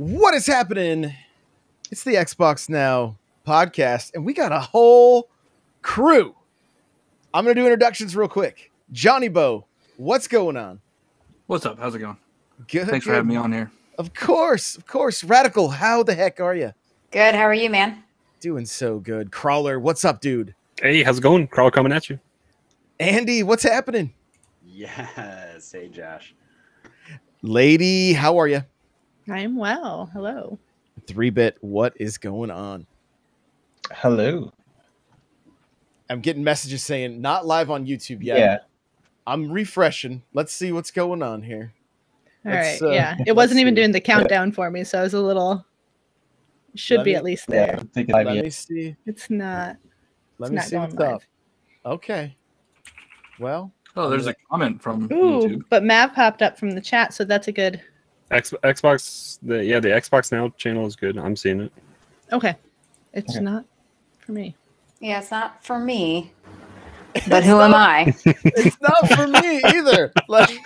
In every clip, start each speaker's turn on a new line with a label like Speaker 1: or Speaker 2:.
Speaker 1: What is happening? It's the Xbox Now podcast, and we got a whole crew. I'm going to do introductions real quick. Johnny Bo, what's going on?
Speaker 2: What's up? How's it going?
Speaker 1: Good.
Speaker 2: Thanks for having me on here.
Speaker 1: Of course. Radical, how the heck are you?
Speaker 3: Good. How are you, man?
Speaker 1: Doing so good. Crawler, what's up, dude?
Speaker 4: Hey, how's it going? Crawler coming at you.
Speaker 1: Andy, what's happening?
Speaker 5: Yes. Hey, Josh.
Speaker 1: Lady, how are you?
Speaker 6: I'm well. Hello.
Speaker 1: 3-bit, what is going on?
Speaker 7: Hello.
Speaker 1: I'm getting messages saying not live on YouTube yet.
Speaker 7: Yeah.
Speaker 1: I'm refreshing. Let's see what's going on here.
Speaker 6: All right. Yeah. It wasn't even doing the countdown for me, so I was a little... Should be at least there.
Speaker 1: Let me see.
Speaker 6: It's not.
Speaker 1: Let me see what's up. Okay. Well.
Speaker 2: Oh, there's a comment from
Speaker 6: Ooh,
Speaker 2: YouTube.
Speaker 6: but Mav popped up from the chat, so that's a good...
Speaker 4: Xbox, the Xbox Now channel is good. I'm seeing it.
Speaker 6: Okay. It's not for me.
Speaker 3: Yeah, it's not for me. But who am I?
Speaker 1: It's not for me either. Like,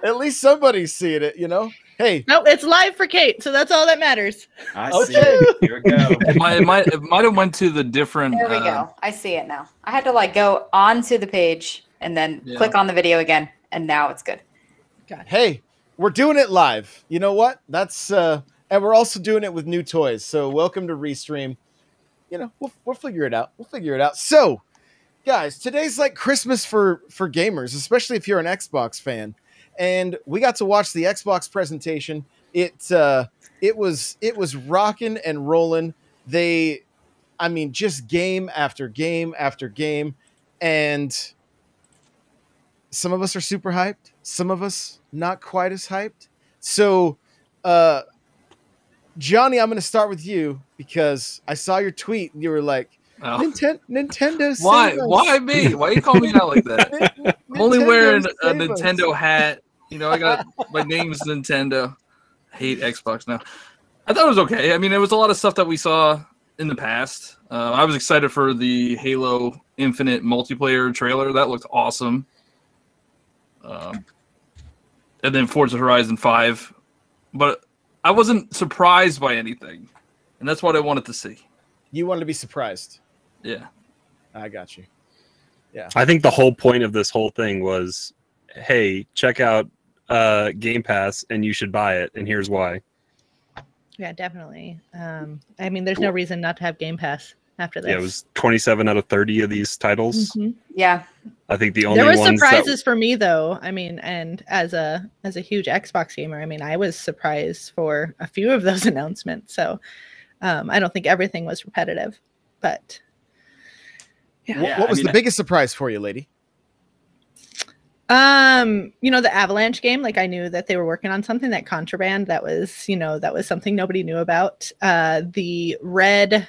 Speaker 1: at least somebody's seeing it, you know? Hey.
Speaker 6: No, it's live for Kate, so that's all that matters.
Speaker 5: I see it. Here we go.
Speaker 2: It might have went to the different...
Speaker 3: There we go. I see it now. I had to go onto the page and then click on the video again, and now it's good.
Speaker 1: Hey, we're doing it live. You know what? That's and we're also doing it with new toys. So welcome to Restream. You know, we'll figure it out. So, guys, today's like Christmas for gamers, especially if you're an Xbox fan. And we got to watch the Xbox presentation. It was rocking and rolling. Just game after game after game. And some of us are super hyped. Some of us not quite as hyped. So, Johnny, I'm going to start with you because I saw your tweet. And you were like, Nintendo.
Speaker 2: Why me? Why you calling me out like that? I'm only wearing a Nintendo hat. You know, I got my name's Nintendo. I hate Xbox Now. I thought it was okay. I mean, there was a lot of stuff that we saw in the past. I was excited for the Halo Infinite multiplayer trailer. That looked awesome. And then Forza Horizon 5. But I wasn't surprised by anything. And that's what I wanted to see.
Speaker 1: You wanted to be surprised.
Speaker 2: Yeah.
Speaker 1: I got you. Yeah.
Speaker 4: I think the whole point of this whole thing was, hey, check out Game Pass and you should buy it. And here's why.
Speaker 6: Yeah, definitely. I mean, there's no reason not to have Game Pass after this.
Speaker 4: Yeah, it was 27 out of 30 of these titles.
Speaker 6: Mm-hmm.
Speaker 3: Yeah.
Speaker 4: I think the only
Speaker 6: there were
Speaker 4: ones
Speaker 6: surprises for me though. I mean, and as a huge Xbox gamer, I mean, I was surprised for a few of those announcements. So I don't think everything was repetitive, but yeah.
Speaker 1: What was the biggest surprise for you, lady?
Speaker 6: The Avalanche game, like I knew that they were working on something. That Contraband, that was something nobody knew about. The Red,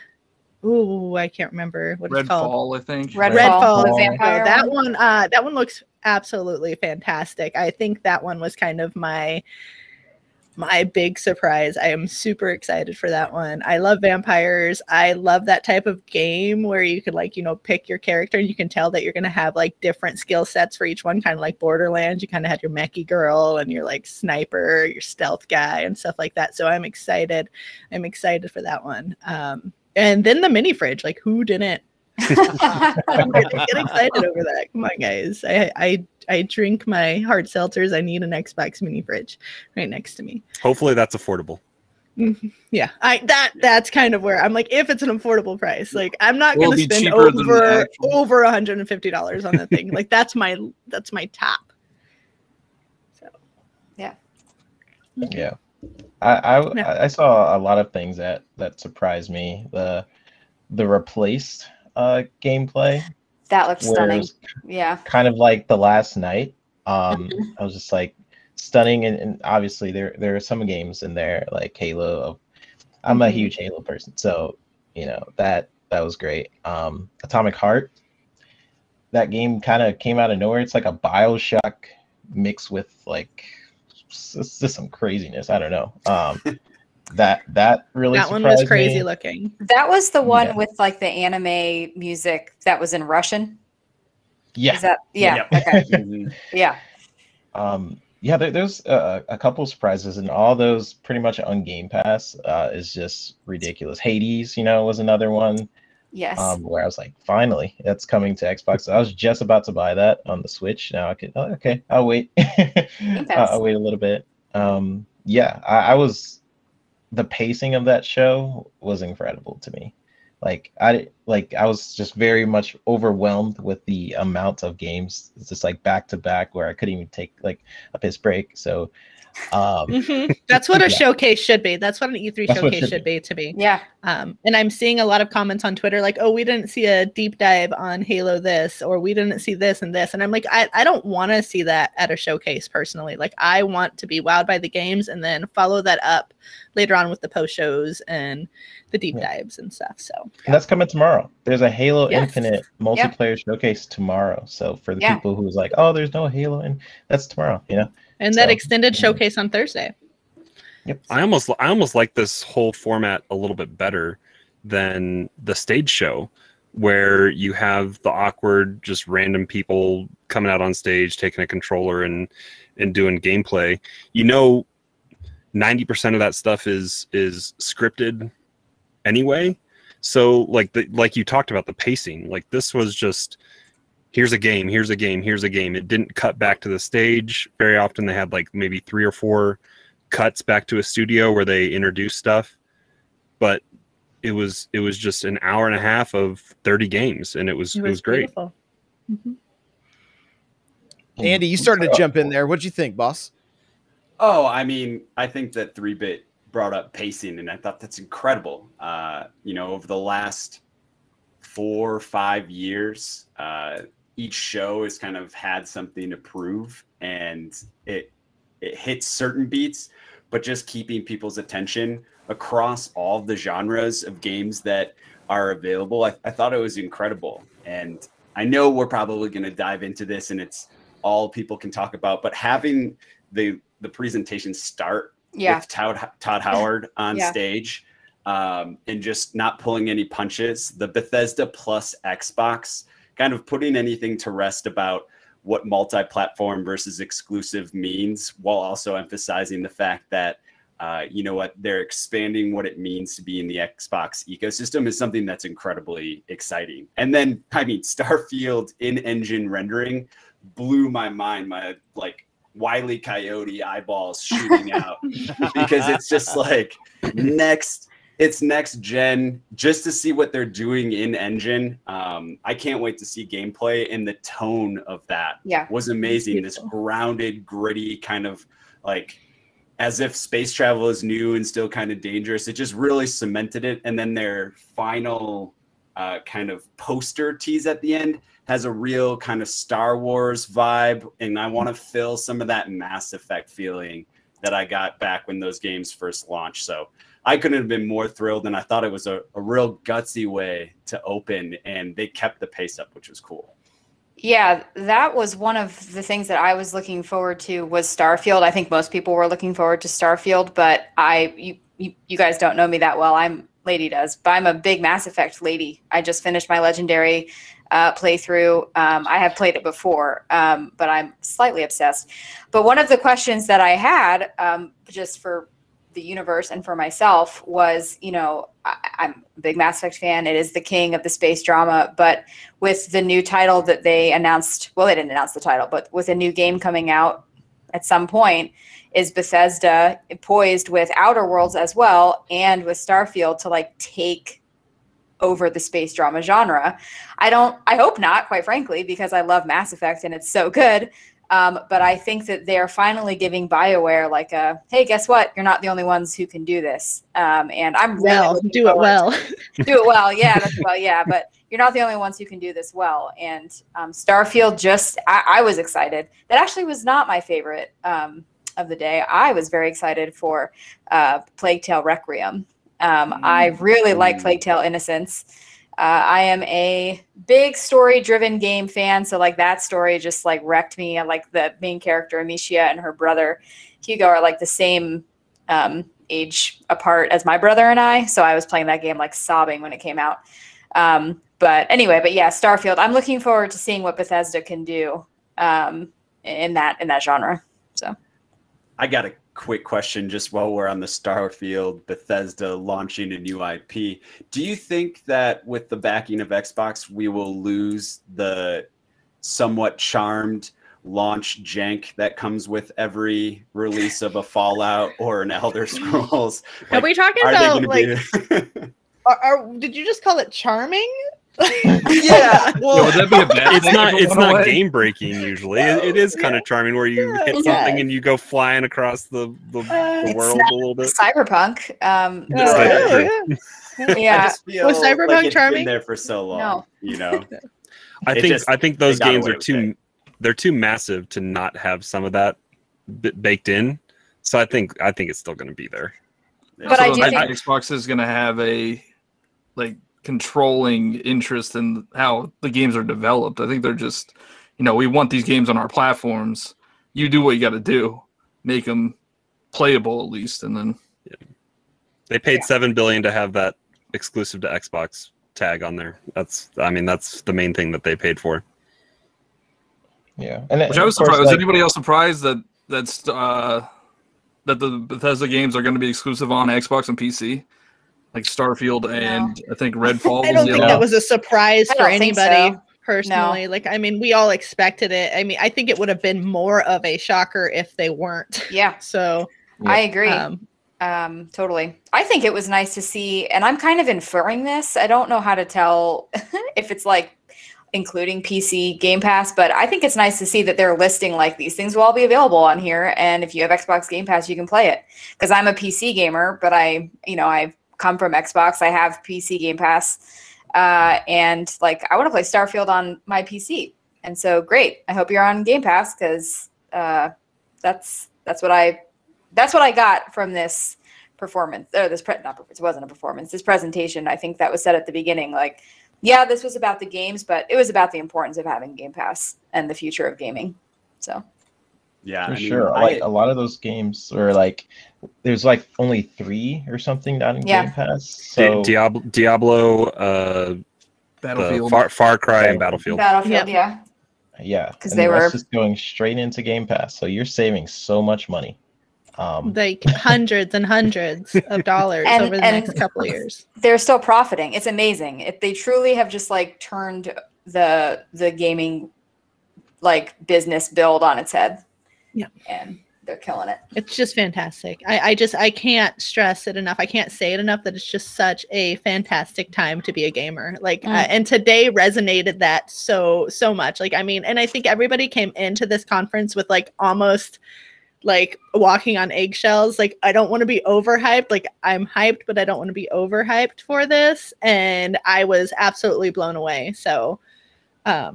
Speaker 6: I can't remember what it's called.
Speaker 2: Redfall, I think.
Speaker 3: Redfall, the vampire.
Speaker 6: That one looks absolutely fantastic. I think that one was kind of my big surprise. I am super excited for that one. I love vampires. I love that type of game where you could pick your character and you can tell that you're going to have different skill sets for each one, kind of like Borderlands. You kind of had your mechy girl and your sniper, your stealth guy and stuff like that. So I'm excited. I'm excited for that one. And then the mini fridge, who didn't get excited over that? Come on, guys. I drink my hard seltzers. I need an Xbox mini fridge right next to me.
Speaker 4: Hopefully that's affordable.
Speaker 6: Yeah, that's kind of where I'm if it's an affordable price, I'm not going to spend over $150 on that thing. That's my top. So, yeah.
Speaker 7: Yeah. I saw a lot of things that surprised me. The replaced gameplay.
Speaker 3: That looks stunning. Yeah.
Speaker 7: Kind of like the last night. I was just stunning, and obviously there are some games in there like Halo. I'm a huge Halo person, so that was great. Atomic Heart. That game kind of came out of nowhere. It's like a BioShock mixed with it's just some craziness. I don't know. That really
Speaker 6: that one was crazy
Speaker 7: me.
Speaker 6: Looking.
Speaker 3: That was the one with the anime music that was in Russian.
Speaker 7: Yeah.
Speaker 3: Is that okay? Yeah.
Speaker 7: Yeah, there's a couple surprises, and all those pretty much on Game Pass is just ridiculous. Hades, was another one.
Speaker 3: Yes.
Speaker 7: Where I was like, finally, that's coming to Xbox. So I was just about to buy that on the Switch. Now I could, okay, I'll wait. I'll wait a little bit. Yeah, I was, the pacing of that show was incredible to me. I was just very much overwhelmed with the amount of games. It's just like back to back where I couldn't even take like a piss break. So
Speaker 6: that's what a showcase should be. That's what an E3 showcase should be to me.
Speaker 3: Yeah.
Speaker 6: And I'm seeing a lot of comments on Twitter like, oh, we didn't see a deep dive on Halo this, or we didn't see this and this. And I'm like, I don't want to see that at a showcase personally. Like, I want to be wowed by the games and then follow that up later on with the post shows and the deep dives and stuff. So
Speaker 7: and that's coming tomorrow. There's a Halo Infinite multiplayer showcase tomorrow. So for the people who was like, oh, there's no Halo, and that's tomorrow,
Speaker 6: And that extended showcase on Thursday.
Speaker 7: Yep.
Speaker 4: I almost like this whole format a little bit better than the stage show, where you have the awkward, just random people coming out on stage, taking a controller and doing gameplay. 90% of that stuff is scripted anyway. So like you talked about the pacing, like this was just, here's a game. It didn't cut back to the stage. Very often they had like maybe 3 or 4 cuts back to a studio where they introduced stuff. But it was just an hour and a half of 30 games, and it was great.
Speaker 6: Mm-hmm.
Speaker 1: Andy, you started to jump in there. What'd you think, boss?
Speaker 5: Oh, I mean, I think that 3-Bit brought up pacing, and I thought that's incredible. Over the last 4 or 5 years, each show has kind of had something to prove, and it hits certain beats, but just keeping people's attention across all the genres of games that are available. I thought it was incredible. And I know we're probably going to dive into this, and it's all people can talk about, but having the presentation start with Todd Howard on stage, and just not pulling any punches, the Bethesda plus Xbox, kind of putting anything to rest about what multi-platform versus exclusive means, while also emphasizing the fact that, they're expanding what it means to be in the Xbox ecosystem is something that's incredibly exciting. And then, Starfield in-engine rendering blew my mind. My Wile E. Coyote eyeballs shooting out because it's just like it's next gen, just to see what they're doing in engine. I can't wait to see gameplay, and the tone of that was amazing. This grounded, gritty kind of as if space travel is new and still kind of dangerous. It just really cemented it. And then their final kind of poster tease at the end has a real kind of Star Wars vibe, and I want to feel some of that Mass Effect feeling that I got back when those games first launched. So I couldn't have been more thrilled, and I thought it was a real gutsy way to open, and they kept the pace up, which was cool.
Speaker 3: Yeah, that was one of the things that I was looking forward to was Starfield. I think most people were looking forward to Starfield, but you guys don't know me that well. Lady does, but I'm a big Mass Effect lady. I just finished my Legendary playthrough. I have played it before, but I'm slightly obsessed. But one of the questions that I had, just for the universe and for myself, was, I'm a big Mass Effect fan. It is the king of the space drama. But with the new title that they announced, well, they didn't announce the title, but with a new game coming out at some point, is Bethesda poised with Outer Worlds as well and with Starfield to take over the space drama genre? I hope not, quite frankly, because I love Mass Effect and it's so good. But I think that they're finally giving BioWare hey, guess what? You're not the only ones who can do this. And I'm really
Speaker 6: do it well.
Speaker 3: Do it well. Yeah, that's well. Yeah, but you're not the only ones who can do this well. And Starfield, I was excited. That actually was not my favorite of the day. I was very excited for Plague Tale Requiem. I really like Plague Tale Innocence. I am a big story-driven game fan, so that story just wrecked me. I like the main character Amicia and her brother Hugo are the same age apart as my brother and I, so I was playing that game sobbing when it came out. But yeah, Starfield. I'm looking forward to seeing what Bethesda can do in that genre. So
Speaker 5: I got a quick question just while we're on the Starfield, Bethesda launching a new IP. Do you think that with the backing of Xbox, we will lose the somewhat charmed launch jank that comes with every release of a Fallout or an Elder Scrolls?
Speaker 6: Are we talking about did you just call it charming?
Speaker 1: Yeah, well,
Speaker 2: would that be a bad
Speaker 4: It's
Speaker 2: thing
Speaker 4: not.
Speaker 2: if it
Speaker 4: It's
Speaker 2: went
Speaker 4: not
Speaker 2: away?
Speaker 4: game breaking usually. It is kind of charming where you hit something and you go flying across the
Speaker 3: It's
Speaker 4: world
Speaker 3: not
Speaker 4: a little bit.
Speaker 3: Cyberpunk.
Speaker 5: I
Speaker 3: Yeah.
Speaker 5: just feel
Speaker 6: Was Cyberpunk
Speaker 5: like it's
Speaker 6: charming?
Speaker 5: been there for so long.
Speaker 3: No.
Speaker 5: You know,
Speaker 4: I think those
Speaker 5: they got
Speaker 4: games
Speaker 5: away
Speaker 4: are
Speaker 5: with
Speaker 4: too. They're too massive to not have some of that baked in. So I think it's still going to be there.
Speaker 3: But I do
Speaker 2: think
Speaker 3: think-
Speaker 2: Xbox is going to have a controlling interest in how the games are developed. I think they're just, we want these games on our platforms. You do what you got to do, make them playable at least, and then
Speaker 4: They paid $7 billion to have that exclusive to Xbox tag on there. That's the main thing that they paid for.
Speaker 7: Yeah,
Speaker 2: which I was surprised. Was anybody else surprised that the Bethesda games are going to be exclusive on Xbox and PC? Like Starfield and I think Redfall.
Speaker 6: I don't think that was a surprise
Speaker 3: I
Speaker 6: for
Speaker 3: don't think
Speaker 6: anybody
Speaker 3: so.
Speaker 6: personally.
Speaker 3: No.
Speaker 6: We all expected it. I think it would have been more of a shocker if they weren't.
Speaker 3: Yeah.
Speaker 6: So
Speaker 3: I agree. Totally. I think it was nice to see, and I'm kind of inferring this. I don't know how to tell if it's including PC Game Pass, but I think it's nice to see that they're listing these things will all be available on here, and if you have Xbox Game Pass, you can play it. Because I'm a PC gamer, but I've come from Xbox. I have PC Game Pass, and I want to play Starfield on my PC, and so great. I hope you're on Game Pass because that's what I got from this performance, or this it wasn't a performance. This presentation, I think that was said at the beginning. Yeah, this was about the games, but it was about the importance of having Game Pass and the future of gaming. So,
Speaker 5: yeah,
Speaker 7: for sure. A lot of those games are there's only 3 or something not in Game Pass. So
Speaker 4: Diablo,
Speaker 2: Battlefield,
Speaker 4: Far Cry, and Battlefield.
Speaker 3: Yeah.
Speaker 7: Yeah,
Speaker 3: because they were
Speaker 7: just going straight into Game Pass. So you're saving so much money.
Speaker 6: Hundreds and hundreds of dollars over the next couple of years.
Speaker 3: They're still profiting. It's amazing. If they truly have just turned the gaming business build on its head.
Speaker 6: Yeah.
Speaker 3: And they're killing it.
Speaker 6: It's just fantastic. I can't stress it enough. I can't say it enough that it's just such a fantastic time to be a gamer. And today resonated that so much. And I think everybody came into this conference with almost walking on eggshells. I don't want to be overhyped. I'm hyped, but I don't want to be overhyped for this. And I was absolutely blown away. So I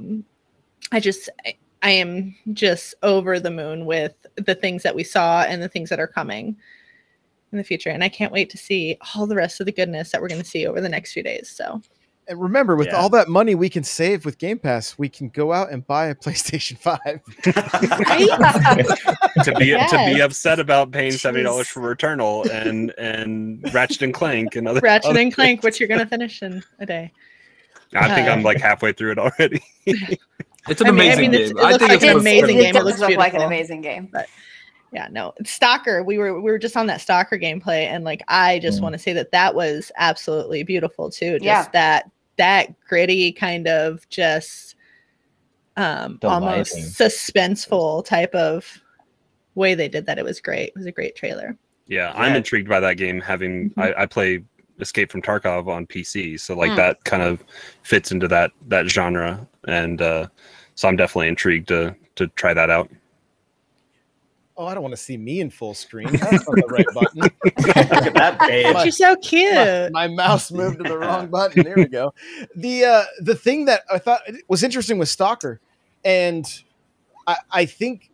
Speaker 6: am just over the moon with the things that we saw and the things that are coming in the future. And I can't wait to see all the rest of the goodness that we're going to see over the next few days. So.
Speaker 1: And remember, with all that money we can save with Game Pass, we can go out and buy a PlayStation 5.
Speaker 4: to be upset about paying $70 for Returnal and Ratchet and Clank and other
Speaker 6: Ratchet and Clank, which you're gonna finish in a day.
Speaker 4: I think I'm halfway through it already.
Speaker 2: It's an amazing game.
Speaker 6: I think it's an amazing game. It looks
Speaker 3: look like an
Speaker 6: beautiful.
Speaker 3: amazing game.
Speaker 6: But yeah, no, Stalker. We were just on that Stalker gameplay, and I just want to say that was absolutely beautiful too. Just that gritty kind of just almost suspenseful type of way they did that. It was great. It was a great trailer.
Speaker 4: Yeah, I'm intrigued by that game. Having I play Escape from Tarkov on PC, so that kind of fits into that genre, and so I'm definitely intrigued to try that out.
Speaker 1: Oh, I don't want to see me in full screen. That's not the right button.
Speaker 5: Look at that babe.
Speaker 6: She's so cute.
Speaker 1: My mouse moved to the wrong button. There we go. The thing that I thought was interesting was Stalker, and I think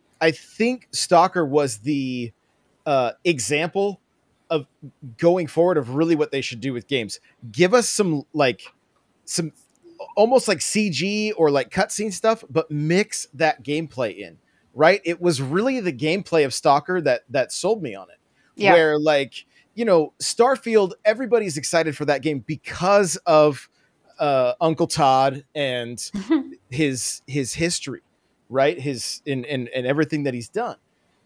Speaker 1: Stalker was the example of going forward of really what they should do with games. Give us some almost CG or cutscene stuff, but mix that gameplay in. Right? It was really the gameplay of Stalker that sold me on it. Yeah. Where Starfield, everybody's excited for that game because of Uncle Todd and his history, right? And everything that he's done.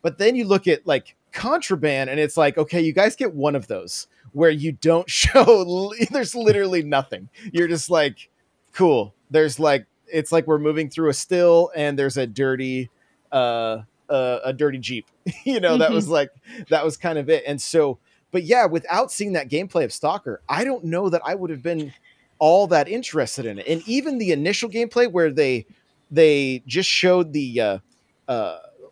Speaker 1: But then you look at like Contraband, and it's like, okay, you guys get one of those where you don't show. There's literally nothing. You're just like, cool. There's like, it's like we're moving through a still, and there's a dirty Jeep. That was kind of it. And so, but yeah, without seeing that gameplay of Stalker, I don't know that I would have been all that interested in it. And even the initial gameplay where they just showed the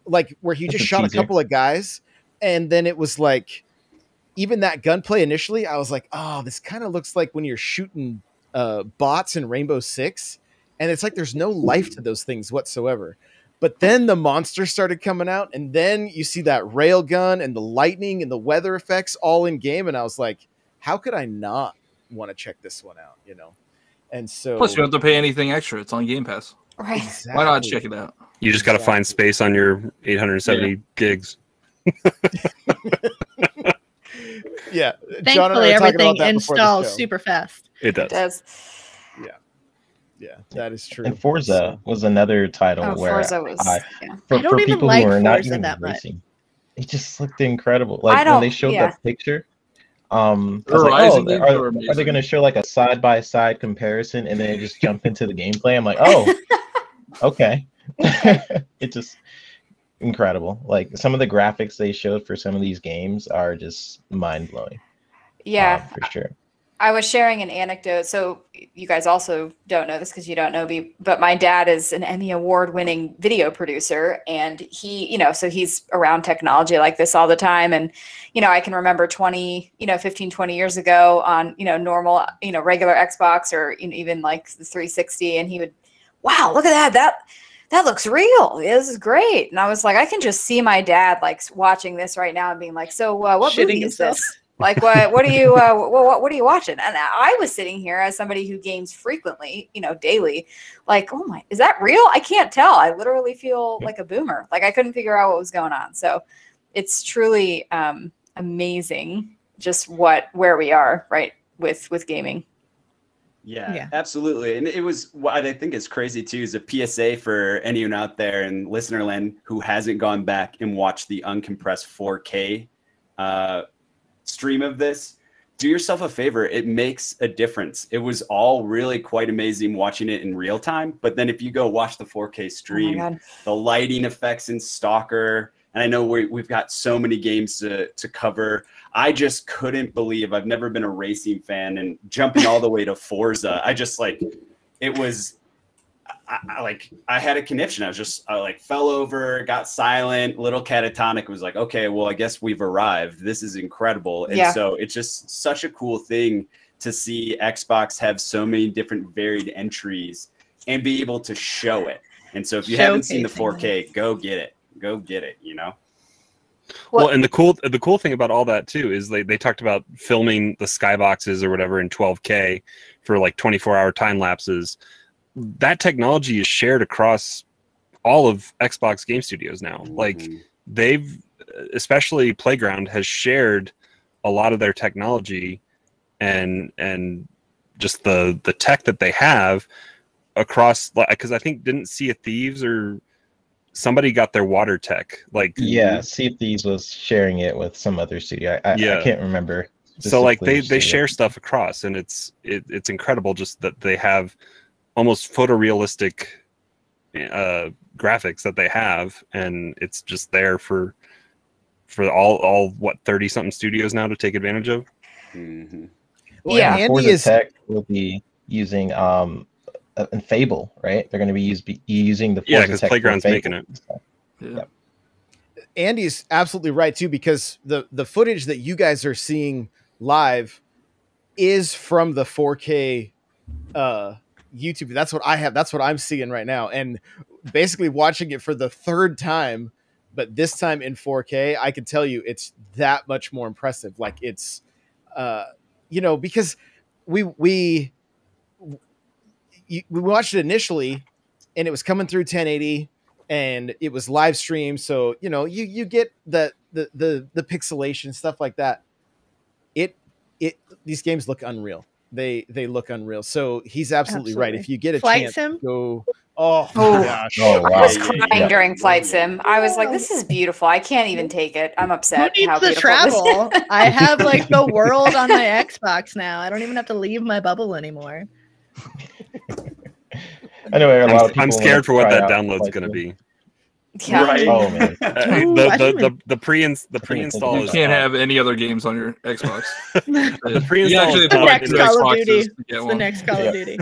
Speaker 1: like where he just shot a couple of guys, and then it was like, even that gunplay initially, I was like, oh, this kind of looks like when you're shooting bots in Rainbow Six, and it's like there's no life to those things whatsoever. But then the monsters started coming out, and then you see that rail gun and the lightning and the weather effects all in game, and I was like, how could I not want to check this one out? And so,
Speaker 2: plus you don't have to pay anything extra. It's on Game Pass.
Speaker 3: Right.
Speaker 1: Exactly.
Speaker 2: Why not check it out?
Speaker 4: You just got to find space on your 870 gigs.
Speaker 1: Yeah.
Speaker 6: Thankfully, everything installs super fast.
Speaker 4: It does.
Speaker 3: It does.
Speaker 1: Yeah, that is true.
Speaker 7: And Forza was another title where
Speaker 3: Forza was,
Speaker 7: for
Speaker 6: I don't even
Speaker 7: people
Speaker 6: like
Speaker 7: who are not
Speaker 6: Forza
Speaker 7: even
Speaker 6: that much.
Speaker 7: racing, it just looked incredible. Like when they showed that picture, I was
Speaker 2: Horizon
Speaker 7: like,
Speaker 2: games
Speaker 7: oh,
Speaker 2: are
Speaker 7: are they
Speaker 2: amazing.
Speaker 7: going to show like a side-by-side comparison and then they just jump into the gameplay? I'm like, oh, okay. It's just incredible. Like some of the graphics they showed for some of these games are just mind-blowing.
Speaker 3: Yeah.
Speaker 7: For sure.
Speaker 3: I was sharing an anecdote. So you guys also don't know this because you don't know me, but my dad is an Emmy award-winning video producer, and he, so he's around technology like this all the time. And, I can remember 15, 20 years ago on, normal, regular Xbox or even like the 360, and he would, wow, look at that. That looks real. This is great. And I was like, I can just see my dad like watching this right now and being like, so what movie is this? Like what are you what are you watching? And I was sitting here as somebody who games frequently, daily, like, oh my, is that real? I can't tell. I literally feel like a boomer. Like I couldn't figure out what was going on. So it's truly amazing just where we are right with gaming.
Speaker 5: Yeah, absolutely. And it was what I think is crazy too is a PSA for anyone out there in listener land who hasn't gone back and watched the uncompressed 4K stream of this. Do yourself a favor. It makes a difference. It was all really quite amazing watching it in real time. But then if you go watch the 4K stream, the lighting effects in Stalker, and I know we've got so many games to cover. I just couldn't believe, I've never been a racing fan, and jumping all the way to Forza, I just like, it was, I had a conniption. I fell over, got silent, little catatonic, was like, okay, well, I guess we've arrived. This is incredible. And so it's just such a cool thing to see Xbox have so many different varied entries and be able to show it. And so if you haven't seen the 4K, go get it. Go get it,
Speaker 4: Well, and the cool thing about all that too is they talked about filming the skyboxes or whatever in 12K for like 24-hour time lapses. That technology is shared across all of Xbox game studios now. Like they've, especially Playground, has shared a lot of their technology and just the tech that they have across, because I think didn't Sea of Thieves or somebody got their water tech. Like
Speaker 7: Sea of Thieves was sharing it with some other studio. I can't remember.
Speaker 4: So like they share stuff across, and it's incredible just that they have almost photorealistic graphics that they have, and it's just there for all what 30 something studios now to take advantage of.
Speaker 1: Well, Andy
Speaker 7: tech will be using and Fable, right? They're going to be using the
Speaker 4: because Playground's making it.
Speaker 1: Andy's absolutely right too, because the footage that you guys are seeing live is from the 4K YouTube. That's what I have. That's what I'm seeing right now, and basically watching it for the third time, but this time in 4K. I can tell you, it's that much more impressive. Like it's, because we watched it initially and it was coming through 1080 and it was live streamed. So, you get the pixelation, stuff like that. These games look unreal. they look unreal. So he's absolutely right.
Speaker 6: Absolutely.
Speaker 1: If you get a
Speaker 6: Flight
Speaker 1: chance,
Speaker 6: sim?
Speaker 1: go. Oh,
Speaker 3: Oh.
Speaker 1: gosh.
Speaker 7: Oh wow.
Speaker 3: I was
Speaker 5: Yeah,
Speaker 3: crying
Speaker 5: yeah.
Speaker 3: during Flight Sim. I was like, "This is beautiful. I can't even take it. I'm
Speaker 6: Who
Speaker 3: upset."
Speaker 6: needs
Speaker 3: how
Speaker 6: to
Speaker 3: beautiful this is.
Speaker 6: travel? I have like the world on my Xbox now. I don't even have to leave my bubble anymore.
Speaker 7: Anyway, a lot of people
Speaker 4: I'm
Speaker 7: wanna
Speaker 4: scared for what
Speaker 7: try
Speaker 4: that
Speaker 7: out
Speaker 4: download's
Speaker 7: Flight
Speaker 4: going to
Speaker 7: Sim.
Speaker 4: be.
Speaker 3: Yeah.
Speaker 5: Right.
Speaker 7: Oh man.
Speaker 6: Ooh, I didn't
Speaker 4: The pre-install
Speaker 2: You
Speaker 4: is
Speaker 2: can't
Speaker 4: tough.
Speaker 2: have any other games on your Xbox.
Speaker 4: The
Speaker 2: You
Speaker 4: pre-install
Speaker 2: actually
Speaker 4: is
Speaker 2: have
Speaker 6: the
Speaker 2: to
Speaker 4: tough.
Speaker 2: buy
Speaker 6: next
Speaker 2: two
Speaker 6: Call of
Speaker 2: Xboxes
Speaker 6: Duty.
Speaker 2: to get
Speaker 6: It's the
Speaker 2: one.
Speaker 6: next Call
Speaker 7: Yeah.
Speaker 6: of Duty.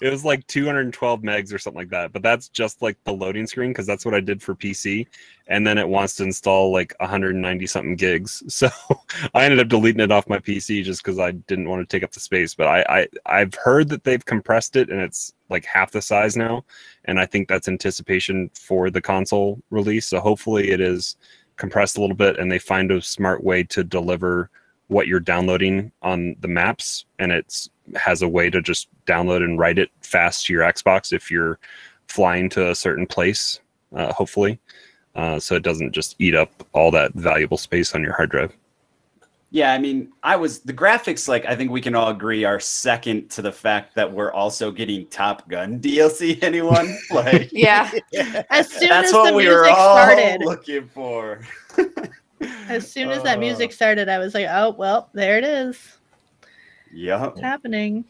Speaker 4: It was like 212 megs or something like that, but that's just like the loading screen because that's what I did for PC, and then it wants to install like 190 something gigs. So I ended up deleting it off my PC just because I didn't want to take up the space. But I've heard that they've compressed it and it's like half the size now, and I think that's anticipation for the console release. So hopefully it is compressed a little bit and they find a smart way to deliver what you're downloading on the maps, and it's has a way to just download and write it fast to your Xbox if you're flying to a certain place, hopefully, so it doesn't just eat up all that valuable space on your hard drive.
Speaker 5: Yeah, I mean, the graphics, like, I think we can all agree are second to the fact that we're also getting Top Gun DLC. Anyone? Like,
Speaker 3: Yeah.
Speaker 6: As soon
Speaker 5: that's
Speaker 6: as
Speaker 5: what
Speaker 6: the
Speaker 5: we were
Speaker 6: music
Speaker 5: all
Speaker 6: started,
Speaker 5: looking for.
Speaker 6: as soon as that music started, I was like, "Oh well, there it is.
Speaker 5: Yep.
Speaker 6: It's happening."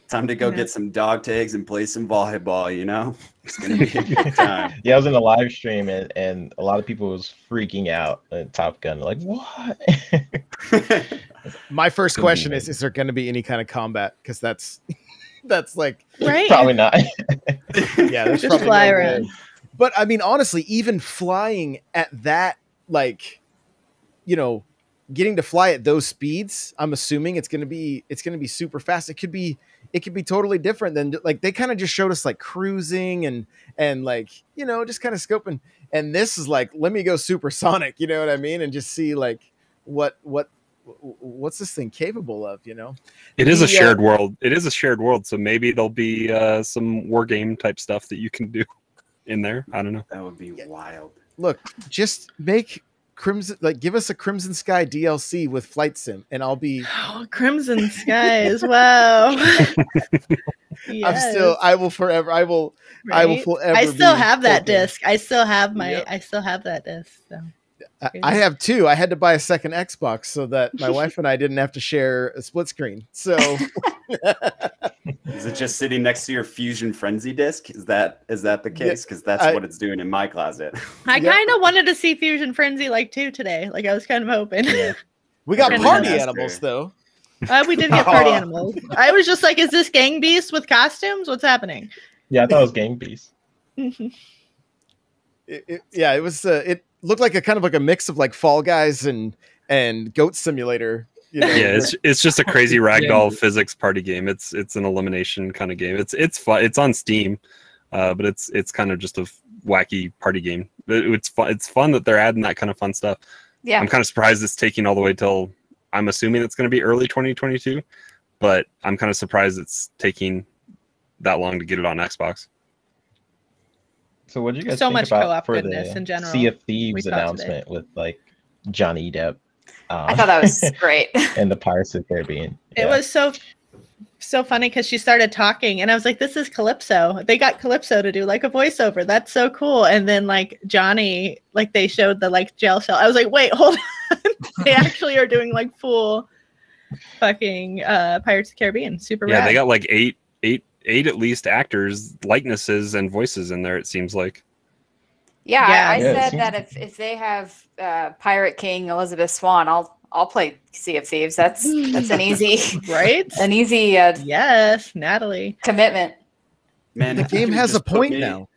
Speaker 5: Time to go
Speaker 6: Yeah.
Speaker 5: get some dog tags and play some volleyball, you know? It's going to be a good time.
Speaker 7: Yeah, I was in a live stream and a lot of people was freaking out at Top Gun. Like, what?
Speaker 1: My first
Speaker 7: Gonna be
Speaker 1: question
Speaker 7: amazing.
Speaker 1: is there going to be any kind of combat? Because that's like,
Speaker 6: Right?
Speaker 7: Probably not.
Speaker 1: yeah, there's
Speaker 6: Just
Speaker 1: probably
Speaker 6: fly
Speaker 1: no
Speaker 6: around.
Speaker 1: way. But I mean, honestly, even flying at that, like, you know, getting to fly at those speeds, I'm assuming it's gonna be super fast. It could be totally different than, like, they kind of just showed us like cruising and like, you know, just kind of scoping. And this is like, let me go supersonic, you know what I mean? And just see like what's this thing capable of, you know?
Speaker 4: It is a
Speaker 1: The,
Speaker 4: shared world. It is a shared world, so maybe there'll be some war game type stuff that you can do in there. I don't know.
Speaker 5: That would be wild.
Speaker 1: Look, just make Crimson, like, give us a Crimson Sky DLC with Flight Sim, and I'll be.
Speaker 6: Oh, Crimson Skies! Wow. Yes,
Speaker 1: I will forever. I will
Speaker 6: right?
Speaker 1: forever.
Speaker 6: I still
Speaker 1: be
Speaker 6: have that
Speaker 1: poking.
Speaker 6: disc. I still have my.
Speaker 1: Yep.
Speaker 6: I still have that disc. So.
Speaker 1: I have two. I had to buy a second Xbox so that my wife and I didn't have to share a split screen. So
Speaker 5: Is it just sitting next to your Fusion Frenzy disc? Is that the case? Because that's what it's doing in my closet.
Speaker 6: I
Speaker 1: Yep.
Speaker 6: kind of wanted to see Fusion Frenzy like 2 today. Like I was kind of hoping.
Speaker 7: Yeah.
Speaker 1: we got
Speaker 6: Really
Speaker 1: party
Speaker 5: nice.
Speaker 1: animals though.
Speaker 6: We did get party animals. I was just like, is this Gang Beast with costumes? What's happening?
Speaker 7: Yeah, I thought it was Gang Beast.
Speaker 1: It was. It looked like a kind of like a mix of like Fall Guys and Goat Simulator. You know?
Speaker 4: Yeah, it's just a crazy ragdoll physics party game. It's an elimination kind of game. It's fun. It's on Steam, but it's kind of just a wacky party game. It's fun. It's fun that they're adding that kind of fun stuff.
Speaker 3: Yeah.
Speaker 4: I'm kind of surprised it's taking all the way till, I'm assuming it's going to be early 2022, but I'm kind of surprised it's taking that long to get it on Xbox.
Speaker 7: So what do you guys
Speaker 6: So
Speaker 7: think
Speaker 6: much
Speaker 7: about
Speaker 6: co-op
Speaker 7: for
Speaker 6: goodness
Speaker 7: the
Speaker 6: in general.
Speaker 7: Sea of
Speaker 6: We
Speaker 7: Thieves
Speaker 6: talked
Speaker 7: announcement with like Johnny Depp?
Speaker 3: I thought that was great.
Speaker 7: and the Pirates of the Caribbean.
Speaker 6: It was so funny because she started talking and I was like, this is Calypso. They got Calypso to do like a voiceover. That's so cool. And then like Johnny, like they showed the like jail cell. I was like, wait, hold on. They actually are doing like full fucking Pirates of the Caribbean. Super
Speaker 4: Yeah,
Speaker 6: rad.
Speaker 4: they got like eight at least actors, likenesses, and voices in there. It seems like.
Speaker 3: Yeah,
Speaker 6: Yeah.
Speaker 3: I
Speaker 7: Yeah, it
Speaker 3: said
Speaker 7: seems
Speaker 3: that if they have Pirate King Elizabeth Swann, I'll play Sea of Thieves. That's an easy
Speaker 6: right? Yes, Natalie.
Speaker 3: commitment.
Speaker 5: Man,
Speaker 1: The
Speaker 5: if you
Speaker 1: game
Speaker 5: could
Speaker 1: has a
Speaker 5: just put
Speaker 1: point
Speaker 5: me-
Speaker 1: now.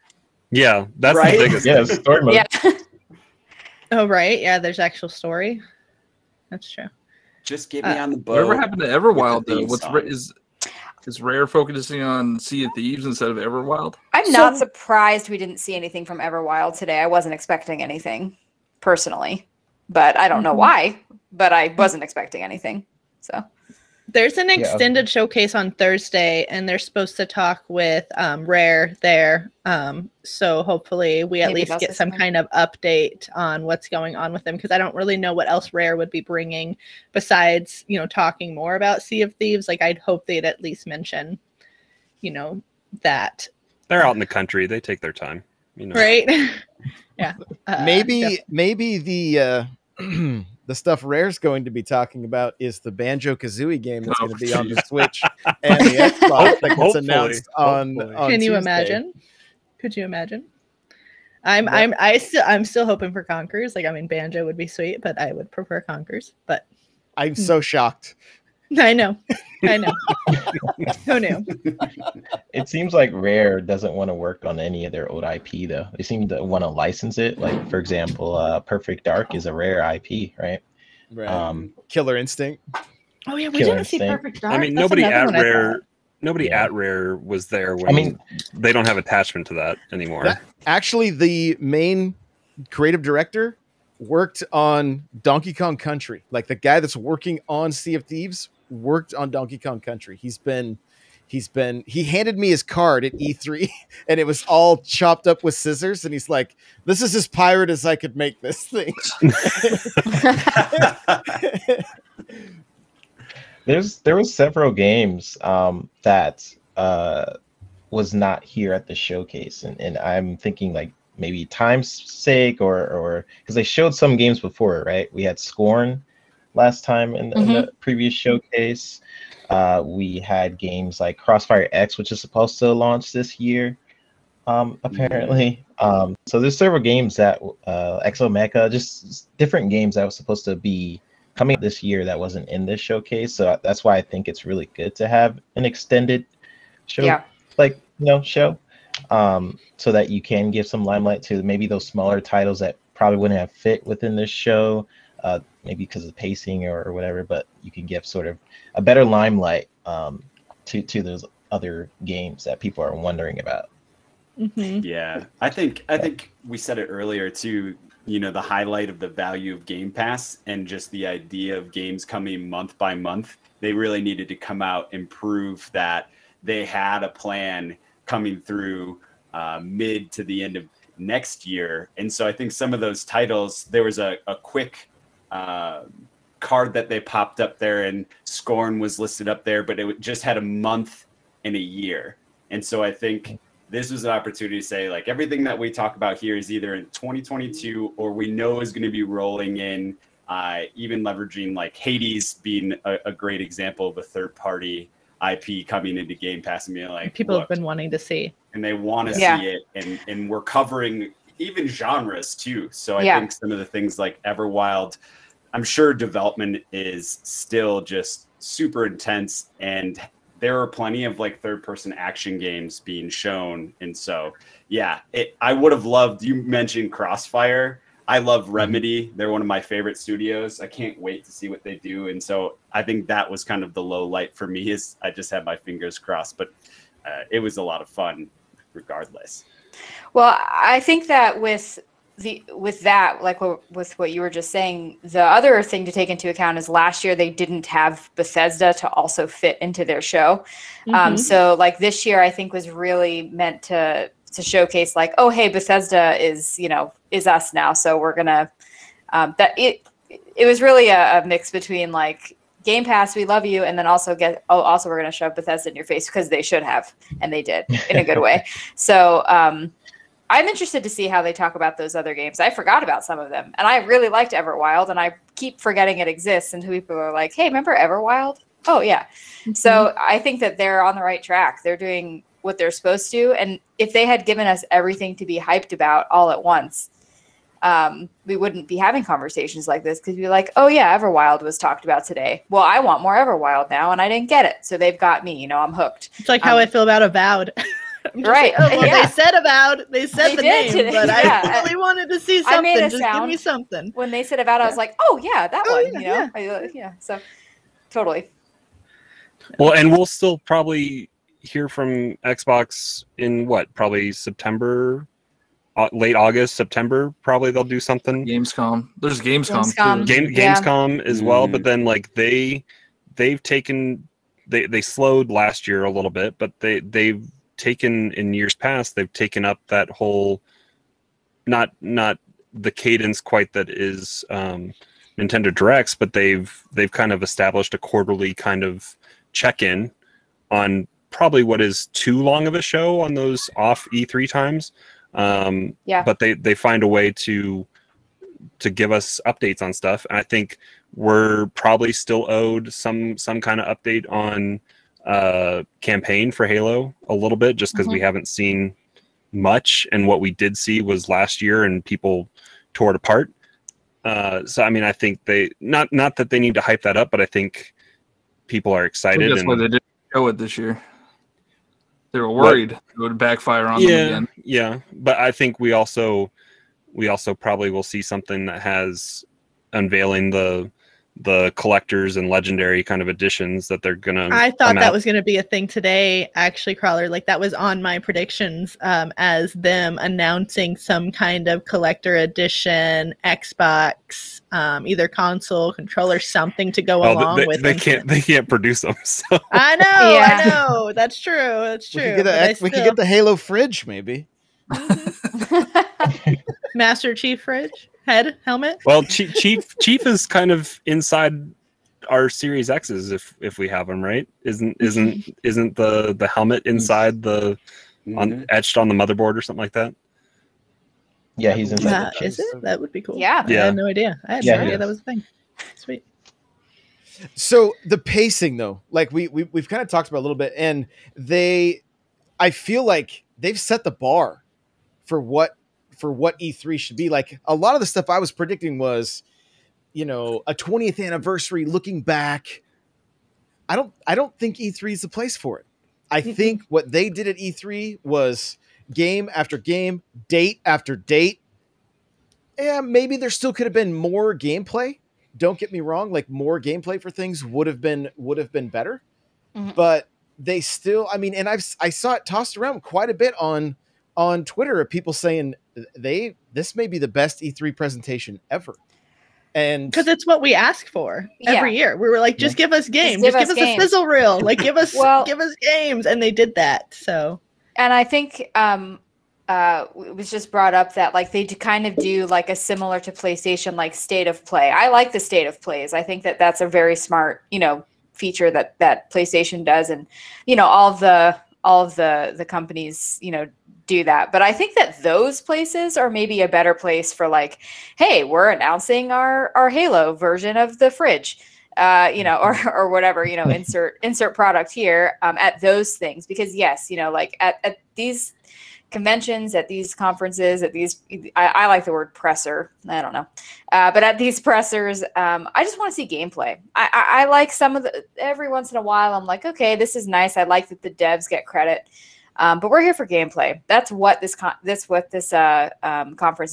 Speaker 4: Yeah, that's
Speaker 5: Right?
Speaker 4: the biggest.
Speaker 7: Yeah, it's story mode.
Speaker 3: Yeah.
Speaker 6: Oh, right. Yeah, there's actual story. That's true.
Speaker 5: Just get me on the boat.
Speaker 2: Whatever happened to Everwild
Speaker 5: with the
Speaker 2: though?
Speaker 5: theme
Speaker 2: What's
Speaker 5: song.
Speaker 2: is Rare focusing on Sea of Thieves instead of Everwild?
Speaker 3: I'm not surprised we didn't see anything from Everwild today. I wasn't expecting anything personally, but I don't know why, but I wasn't expecting anything. So
Speaker 6: There's an extended showcase on Thursday, and they're supposed to talk with Rare there. So hopefully we at least get some kind of update on what's going on with them, because I don't really know what else Rare would be bringing besides, you know, talking more about Sea of Thieves. Like, I'd hope they'd at least mention, you know, that.
Speaker 4: They're out in the country. They take their time, you know.
Speaker 6: Right? Yeah.
Speaker 1: Maybe the the stuff Rare's going to be talking about is the Banjo-Kazooie game that's going to be on the Switch and the Xbox that gets announced on
Speaker 6: Can you
Speaker 1: Tuesday.
Speaker 6: imagine? Could you imagine? I'm still hoping for Conkers. Like, I mean, Banjo would be sweet, but I would prefer Conkers. But
Speaker 1: I'm so shocked.
Speaker 6: I know. Who knew?
Speaker 7: It seems like Rare doesn't want to work on any of their old IP though. They seem to want to license it. Like, for example, Perfect Dark is a Rare IP, right?
Speaker 1: Right. Killer Instinct.
Speaker 6: Oh yeah, we
Speaker 7: Killer
Speaker 6: didn't see
Speaker 7: Instinct.
Speaker 6: Perfect Dark.
Speaker 4: I mean,
Speaker 6: That's
Speaker 4: nobody
Speaker 6: another
Speaker 4: at
Speaker 6: one I
Speaker 4: Rare,
Speaker 6: thought.
Speaker 4: nobody
Speaker 7: Yeah.
Speaker 4: at Rare was there when.
Speaker 7: I mean,
Speaker 4: they don't have attachment to that anymore.
Speaker 1: Actually, the main creative director worked on Donkey Kong Country. Like, the guy that's working on Sea of Thieves worked on Donkey Kong Country. He handed me his card at E3 and it was all chopped up with scissors, and he's like, this is as pirate as I could make this thing.
Speaker 7: There was several games that was not here at the showcase, and I'm thinking like maybe time's sake or because they showed some games before, right? We had Scorn last time in the previous showcase. We had games like Crossfire X, which is supposed to launch this year, apparently. So there's several games that Exomecha, just different games that was supposed to be coming this year that wasn't in this showcase. So that's why I think it's really good to have an extended show, show, so that you can give some limelight to maybe those smaller titles that probably wouldn't have fit within this show. Maybe because of pacing or whatever, but you can give sort of a better limelight to those other games that people are wondering about.
Speaker 5: Yeah, I think we said it earlier too. You know, the highlight of the value of Game Pass and just the idea of games coming month by month. They really needed to come out and prove that they had a plan coming through mid to the end of next year. And so I think some of those titles, there was a quick card that they popped up there, and Scorn was listed up there, but it just had a month and a year. And so I think this was an opportunity to say, like, everything that we talk about here is either in 2022 or we know is going to be rolling in, even leveraging like Hades being a great example of a third party IP coming into Game Pass and being like,
Speaker 6: people have been wanting to see,
Speaker 5: and they want to see it, and we're covering even genres too. So I think some of the things like Everwild, I'm sure development is still just super intense, and there are plenty of like third-person action games being shown. And so, I would have loved, you mentioned Crossfire. I love Remedy. They're one of my favorite studios. I can't wait to see what they do. And so I think that was kind of the low light for me, is I just had my fingers crossed, but it was a lot of fun regardless.
Speaker 3: Well, I think that with that, like with what you were just saying, the other thing to take into account is last year they didn't have Bethesda to also fit into their show. So like this year, I think was really meant to showcase like, oh, hey, Bethesda is us now. So we're gonna it was really a mix between like Game Pass, we love you, and then also we're gonna shove Bethesda in your face, because they should have, and they did in a good way. So I'm interested to see how they talk about those other games. I forgot about some of them, and I really liked Everwild, and I keep forgetting it exists. And people are like, "Hey, remember Everwild?" Oh yeah. So I think that they're on the right track. They're doing what they're supposed to, and if they had given us everything to be hyped about all at once, we wouldn't be having conversations like this, because we'd be like, "Oh yeah, Everwild was talked about today. Well, I want more Everwild now, and I didn't get it, so they've got me. I'm hooked."
Speaker 6: It's like how I feel about Avowed.
Speaker 3: Right.
Speaker 6: Like, oh, well, they said the name,
Speaker 3: today.
Speaker 6: but I really wanted to see something.
Speaker 3: I made a
Speaker 6: Just
Speaker 3: sound
Speaker 6: give me something.
Speaker 3: when they said Avowed. I was like, "Oh yeah, that one." So totally.
Speaker 4: Well, and we'll still probably hear from Xbox in probably September, late August, September. Probably they'll do something.
Speaker 2: Gamescom. There's Gamescom too.
Speaker 4: Gamescom as well, but then like they they've taken they slowed last year a little bit, but they've taken in years past, they've taken up that whole not the cadence quite that is Nintendo Directs, but they've kind of established a quarterly kind of check-in on probably what is too long of a show on those off E3 times. But they find a way to give us updates on stuff, and I think we're probably still owed some kind of update on campaign for Halo a little bit, just because we haven't seen much, and what we did see was last year, and people tore it apart. So I mean, I think they not that they need to hype that up, but I think people are excited.
Speaker 2: That's why they didn't show it this year. They were worried it would backfire on them again.
Speaker 4: Yeah, but I think we also probably will see something that has unveiling the collectors and legendary kind of editions that they're gonna.
Speaker 6: I thought that was gonna be a thing today, actually, Crawler. Like that was on my predictions, as them announcing some kind of collector edition Xbox, either console, controller, something to go along with.
Speaker 4: They can't produce them. So.
Speaker 6: I know. That's true. That's true.
Speaker 1: We could get the Halo fridge, maybe.
Speaker 6: Master Chief fridge. Helmet.
Speaker 4: Well, Chief is kind of inside our Series X's if we have them, right? Isn't the helmet inside the etched on the motherboard or something like that?
Speaker 7: Yeah, he's inside.
Speaker 6: Is it? That would be cool.
Speaker 3: Yeah.
Speaker 6: I had no idea. I had no idea that was a thing. Sweet.
Speaker 1: So the pacing, though, like we've kind of talked about a little bit, and I feel like they've set the bar for what E3 should be. Like a lot of the stuff I was predicting was, a 20th anniversary looking back. I don't think E3 is the place for it. I think what they did at E3 was game after game, date after date. Yeah, maybe there still could have been more gameplay. Don't get me wrong, like more gameplay for things would have been better. But they still, I mean, and I saw it tossed around quite a bit on Twitter of people saying this may be the best E3 presentation ever. And
Speaker 6: because it's what we ask for every year. We were like, just give us games, just give us
Speaker 3: games.
Speaker 6: a sizzle reel, like give us games, and they did that. So,
Speaker 3: and I think it was just brought up that like they kind of do like a similar to PlayStation like state of play. I like the state of plays. I think that's a very smart feature that PlayStation does, and all of the companies do that. But I think that those places are maybe a better place for like, hey, we're announcing our Halo version of the fridge, or whatever, insert product here at those things. Because yes, like at these conventions, at these conferences, at these, I like the word presser. I don't know. But at these pressers, I just want to see gameplay. I like some of every once in a while, I'm like, okay, this is nice. I like that the devs get credit. But we're here for gameplay. That's what this conference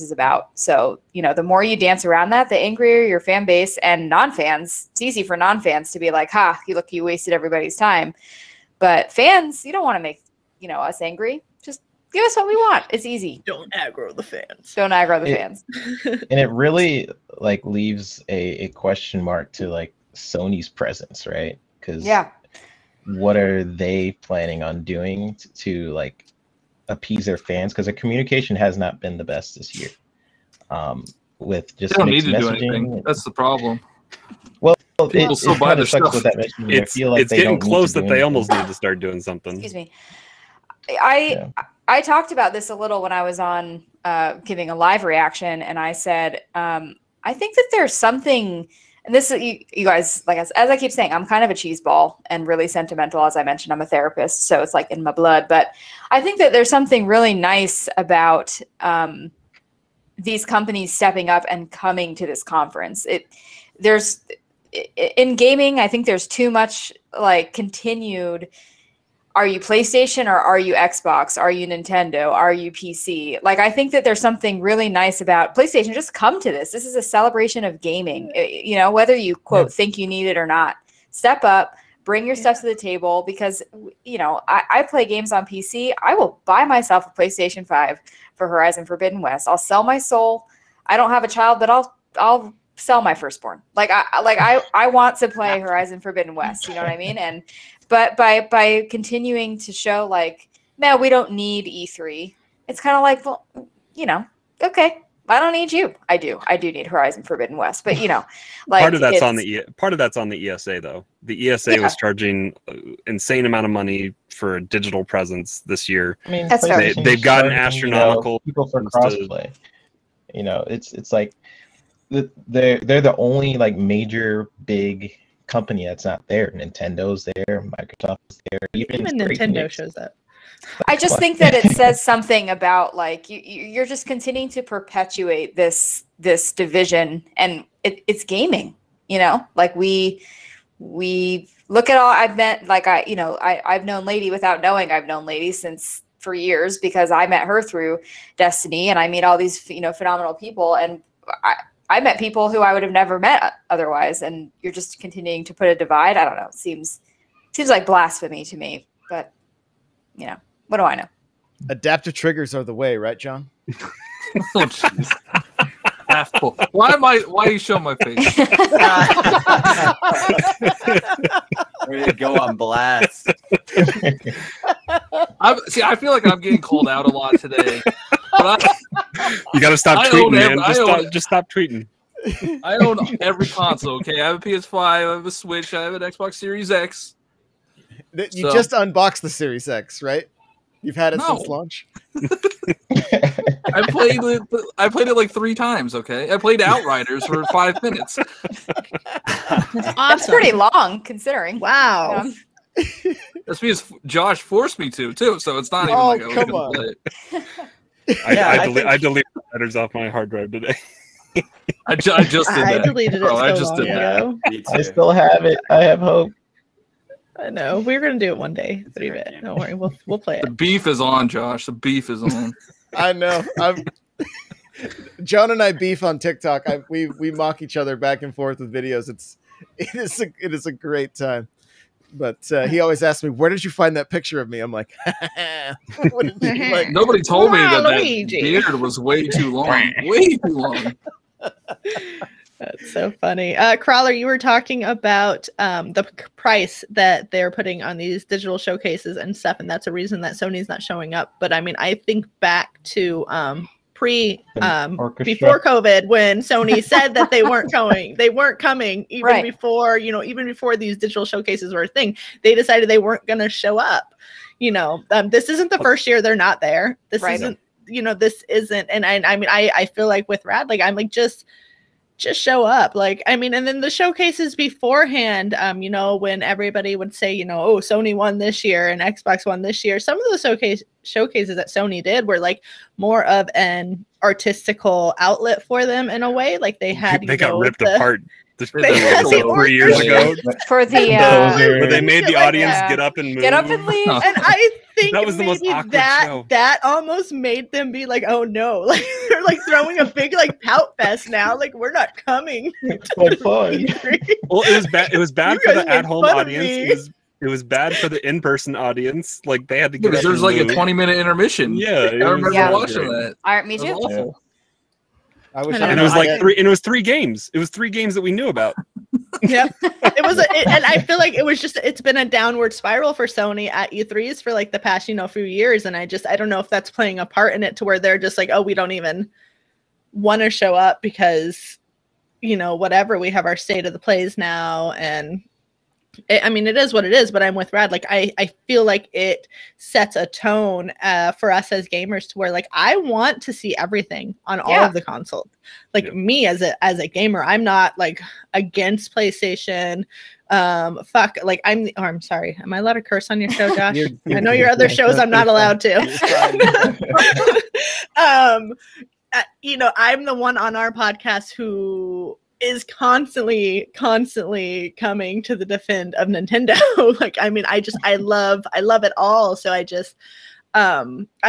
Speaker 3: is about. So, the more you dance around that, the angrier your fan base and non-fans. It's easy for non-fans to be like, you wasted everybody's time. But fans, you don't want to make, us angry. Just give us what we want. It's easy.
Speaker 6: Don't aggro the fans.
Speaker 3: Fans.
Speaker 7: And it really like leaves a question mark to like Sony's presence, right? Because what are they planning on doing to like appease their fans? Because the communication has not been the best this year. With just
Speaker 2: they don't need to
Speaker 7: messaging.
Speaker 2: do anything. That's the problem.
Speaker 7: Well,
Speaker 2: people still buy their stuff.
Speaker 7: With that messaging.
Speaker 4: It's getting close that they almost need to start doing something.
Speaker 3: Excuse me. I talked about this a little when I was on giving a live reaction, and I said I think that there's something. And this, you guys, like as I keep saying, I'm kind of a cheese ball and really sentimental. As I mentioned, I'm a therapist, so it's like in my blood. But I think that there's something really nice about these companies stepping up and coming to this conference. In gaming, I think there's too much like continued. Are you PlayStation or are you Xbox? Are you Nintendo? Are you PC? Like, I think that there's something really nice about PlayStation. Just come to this. This is a celebration of gaming. Whether you quote think you need it or not, step up, bring your stuff to the table. Because I play games on PC. I will buy myself a PlayStation 5 for Horizon Forbidden West. I'll sell my soul. I don't have a child, but I'll sell my firstborn. I want to play Horizon Forbidden West. You know what I mean? And but by continuing to show like, no, we don't need E3. It's kind of like, well, you know, okay, I don't need you. I do need Horizon Forbidden West, but you know, like
Speaker 4: part of that's on the ESA though. The ESA was charging insane amount of money for a digital presence this year.
Speaker 7: I mean,
Speaker 3: That's fair.
Speaker 7: PlayStation's
Speaker 4: They've gotten
Speaker 7: charging,
Speaker 4: astronomical
Speaker 7: people for crossplay. You know, it's like they're the only like major big company that's not there. Nintendo's there, Microsoft is there,
Speaker 6: Even Nintendo shows up.
Speaker 3: I just think that it says something about like you're just continuing to perpetuate this division, and it's gaming. You know, like we look at all I've met. Like I've known Lady without knowing I've known Lady since for years because I met her through Destiny, and I meet all these phenomenal people, and I met people who I would have never met otherwise. And you're just continuing to put a divide. I don't know. It seems like blasphemy to me, but you know. What do I know?
Speaker 1: Adaptive triggers are the way, right, John?
Speaker 2: Oh, jeez. Half full. Why are you showing my face?
Speaker 5: Ready to go on blast.
Speaker 2: I feel like I'm getting called out a lot today. But
Speaker 4: you got to stop tweeting, man. Just stop tweeting.
Speaker 2: I own every console. Okay, I have a PS5, I have a Switch, I have an Xbox Series X.
Speaker 1: You just unboxed the Series X, right? You've had it since launch.
Speaker 2: I played it like 3 times. Okay, I played Outriders for 5 minutes.
Speaker 3: That's pretty long, considering.
Speaker 6: Wow.
Speaker 2: That's because Josh forced me to too. So it's not even like I was
Speaker 1: come
Speaker 2: gonna
Speaker 1: on.
Speaker 2: play it.
Speaker 4: I deleted letters off my hard drive today.
Speaker 2: I just did that.
Speaker 6: I deleted it.
Speaker 2: I just did
Speaker 6: ago.
Speaker 7: I still have it. I have hope.
Speaker 6: I know we're gonna do it one day. 3-bit. Don't worry, we'll play
Speaker 2: The
Speaker 6: it.
Speaker 2: beef is on, Josh. The beef is on.
Speaker 1: I know. John and I beef on TikTok. We mock each other back and forth with videos. It is a great time. But he always asks me, "Where did you find that picture of me?" I'm like, what did you like?
Speaker 2: Nobody told me that
Speaker 6: Luigi.
Speaker 2: beard was way too long. Way too long.
Speaker 6: That's so funny. Crawler, you were talking about the price that they're putting on these digital showcases and stuff, and that's a reason that Sony's not showing up. But I mean, I think back to before COVID, when Sony said that they weren't coming even before, even before these digital showcases were a thing. They decided they weren't going to show up. This isn't the first year they're not there. This isn't, this isn't. And I mean, I feel like with Rad, like I'm like just show up. Like, I mean, and then the showcases beforehand, when everybody would say, oh, Sony won this year and Xbox won this year. Some of the showcases that Sony did were like more of an artistical outlet for them in a way. Like they
Speaker 4: got ripped apart.
Speaker 6: 3
Speaker 4: years ago
Speaker 3: for the
Speaker 4: where they made the audience get up and move.
Speaker 3: Get up and leave.
Speaker 6: And I think
Speaker 4: that was the most awkward show.
Speaker 6: That almost made them be like, oh no, like they're like throwing a big like pout fest now. Like we're not coming.
Speaker 7: It's quite fun.
Speaker 4: Well, it was bad. It was bad for the at-home audience. It was bad for the in-person audience. Like they had to get
Speaker 2: because there's like a 20-minute intermission.
Speaker 4: Yeah,
Speaker 2: I remember watching that.
Speaker 3: All right, me too.
Speaker 2: Awful.
Speaker 4: And it was like it was 3 games. It was 3 games that we knew about.
Speaker 6: Yeah, it was, and I feel like it's been a downward spiral for Sony at E3s for like the past, few years. And I don't know if that's playing a part in it to where they're just like, oh, we don't even want to show up because, whatever, we have our state of the plays now. And I mean, it is what it is, but I'm with Rad. Like, I feel like it sets a tone for us as gamers to where, like, I want to see everything on all of the consoles. Like, me as a gamer, I'm not, like, against PlayStation. Like, I'm sorry. Am I allowed to curse on your show, Josh? I know your other shows I'm not allowed to. I'm the one on our podcast who is constantly coming to the defend of Nintendo. Like, I mean, I love it all. So I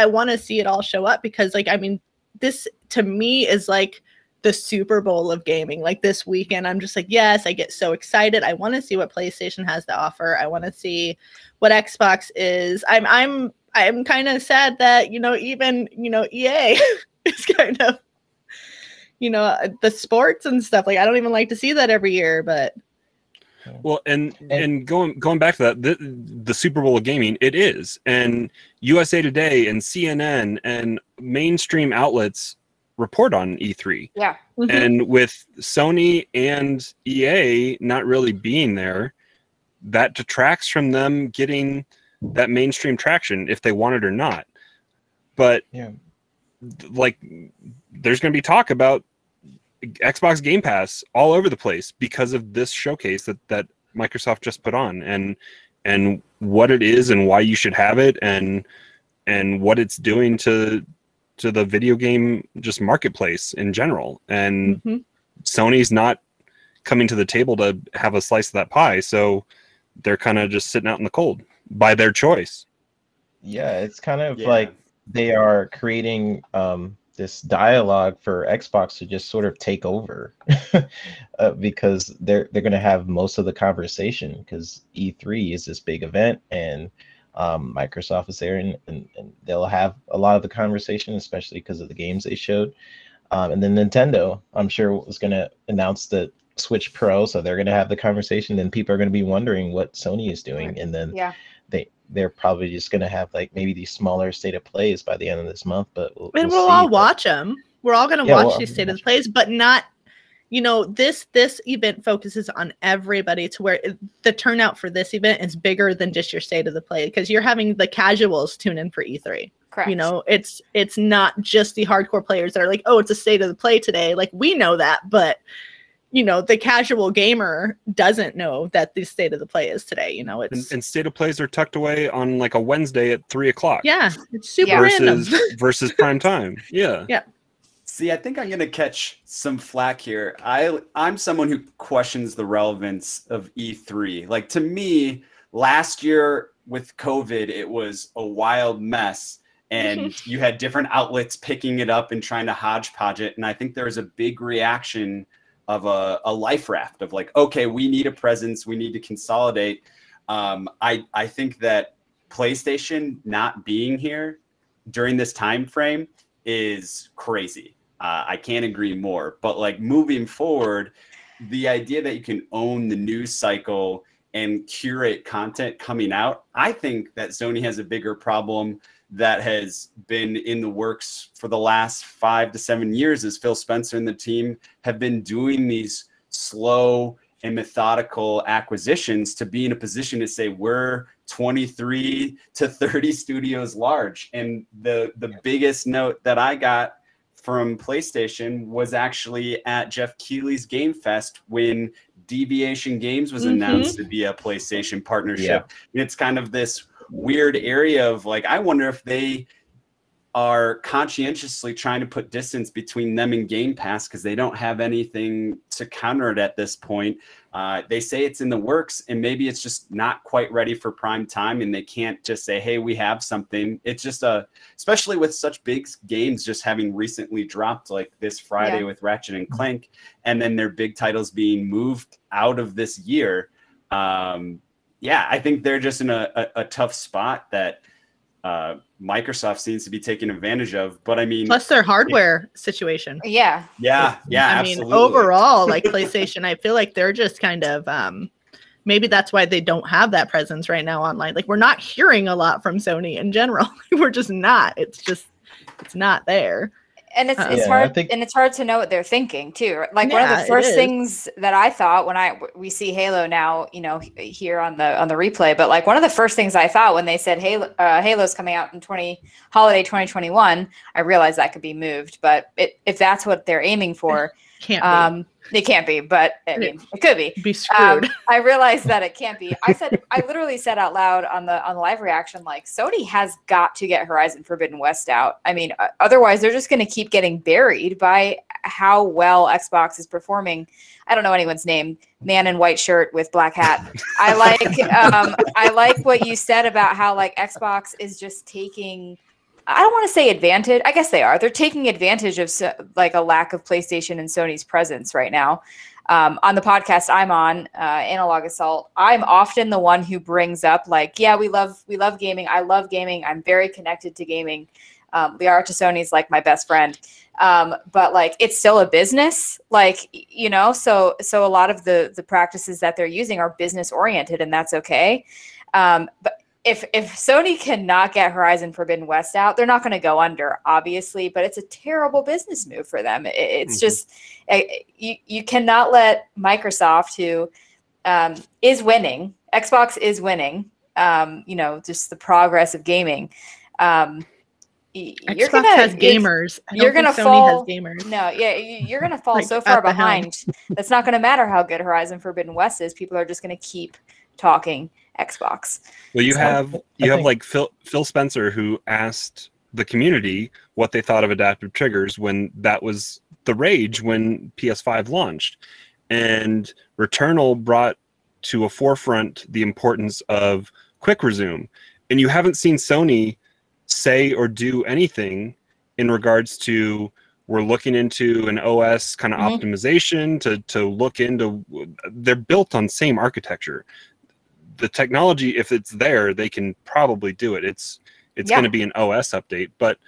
Speaker 6: want to see it all show up because, like, I mean, this to me is like the Super Bowl of gaming. Like this weekend, I'm just like, yes, I get so excited. I want to see what PlayStation has to offer. I want to see what Xbox is. I'm kind of sad that, even, EA is you know, the sports and stuff. Like I don't even like to see that every year, but
Speaker 4: well, and going back to that, the Super Bowl of gaming, it is, and USA Today and CNN and mainstream outlets report on E3.
Speaker 3: Yeah.
Speaker 6: Mhm.
Speaker 4: And with Sony and EA not really being there, that detracts from them getting that mainstream traction if they want it or not. But
Speaker 7: Yeah.
Speaker 4: like, there's going to be talk about Xbox Game Pass all over the place because of this showcase that Microsoft just put on, and what it is and why you should have it, and what it's doing to the video game just marketplace in general. And Sony's not coming to the table to have a slice of that pie, so they're kind of just sitting out in the cold by their choice.
Speaker 7: Yeah, it's kind of like they are creating this dialogue for Xbox to just sort of take over because they're going to have most of the conversation, because E3 is this big event, and Microsoft is there, and they'll have a lot of the conversation, especially because of the games they showed. And then Nintendo, I'm sure, was going to announce the Switch Pro, so they're going to have the conversation. Then people are going to be wondering what Sony is doing, and then they're probably just going to have like maybe these smaller state of plays by the end of this month. But we'll
Speaker 6: we'll
Speaker 7: see.
Speaker 6: all watch them. We're all going to watch these state of the plays, but not, you know, this event focuses on everybody, to where the turnout for this event is bigger than just your state of the play, because you're having the casuals tune in for E3.
Speaker 3: Correct.
Speaker 6: You know, it's not just the hardcore players that are like, oh, it's a state of the play today. Like, we know that, but you know, the casual gamer doesn't know that the state of the play is today. You know, it's
Speaker 4: and state of plays are tucked away on like a Wednesday at 3:00.
Speaker 6: Yeah, it's super random.
Speaker 4: versus prime time. Yeah.
Speaker 6: Yeah.
Speaker 5: See, I think I'm going to catch some flack here. I'm someone who questions the relevance of E3. Like, to me, last year with COVID, it was a wild mess, and you had different outlets picking it up and trying to hodgepodge it. And I think there was a big reaction of a life raft of like, okay, we need a presence, we need to consolidate. I think that PlayStation not being here during this time frame is crazy. I can't agree more. But like, moving forward, the idea that you can own the news cycle and curate content coming out, I think that Sony has a bigger problem that has been in the works for the last 5 to 7 years, as Phil Spencer and the team have been doing these slow and methodical acquisitions to be in a position to say we're 23 to 30 studios large. And the biggest note that I got from PlayStation was actually at Jeff Keighley's Game Fest when Deviation Games was announced to be a PlayStation partnership. And it's kind of this weird area of like, I wonder if they are conscientiously trying to put distance between them and Game Pass because they don't have anything to counter it at this point. They say it's in the works, and maybe it's just not quite ready for prime time, and they can't just say, hey, we have something. It's just especially with such big games just having recently dropped, like this Friday with Ratchet and Clank, and then their big titles being moved out of this year. I think they're just in a tough spot that Microsoft seems to be taking advantage of. But I mean,
Speaker 6: plus their hardware situation.
Speaker 5: Yeah,
Speaker 6: I
Speaker 5: absolutely.
Speaker 6: mean, overall, like PlayStation, I feel like they're just kind of maybe that's why they don't have that presence right now online. Like, we're not hearing a lot from Sony in general. We're just not. It's not there.
Speaker 3: And it's hard, and it's hard to know what they're thinking too. Like, one of the first things that I thought when we see Halo now, you know, here on the replay, but like one of the first things I thought when they said Halo's coming out in holiday 2021, I realized that could be moved. But if that's what they're aiming for, it can't be. But I mean, it could be.
Speaker 6: Be screwed.
Speaker 3: I realized that it can't be. I literally said out loud on the live reaction, like, Sony has got to get Horizon Forbidden West out. I mean, otherwise they're just going to keep getting buried by how well Xbox is performing. I don't know anyone's name. Man in white shirt with black hat. I like what you said about how like Xbox is just taking, I don't want to say advantage. I guess they are. They're taking advantage of like a lack of PlayStation and Sony's presence right now. On the podcast I'm on, Analog Assault, I'm often the one who brings up like, yeah, we love gaming. I love gaming. I'm very connected to gaming. Liara Tassoni's like my best friend. But like, it's still a business, like, you know, so a lot of the practices that they're using are business oriented, and that's okay. But if Sony cannot get Horizon Forbidden West out, they're not going to go under, obviously, but it's a terrible business move for them. It's just, you cannot let Microsoft, who is winning, Xbox is winning, you know, just the progress of gaming.
Speaker 6: Xbox has gamers.
Speaker 3: You're gonna
Speaker 6: fall.
Speaker 3: Sony has gamers. No, yeah, you're gonna fall like so far behind. That's not gonna matter how good Horizon Forbidden West is. People are just gonna keep talking Xbox.
Speaker 4: Well, you have like Phil Spencer, who asked the community what they thought of adaptive triggers when that was the rage when PS5 launched, and Returnal brought to a forefront the importance of quick resume, and you haven't seen Sony say or do anything in regards to we're looking into an OS kind of optimization to look into. They're built on same architecture. The technology, if it's there, they can probably do it. It's going to be an OS update, but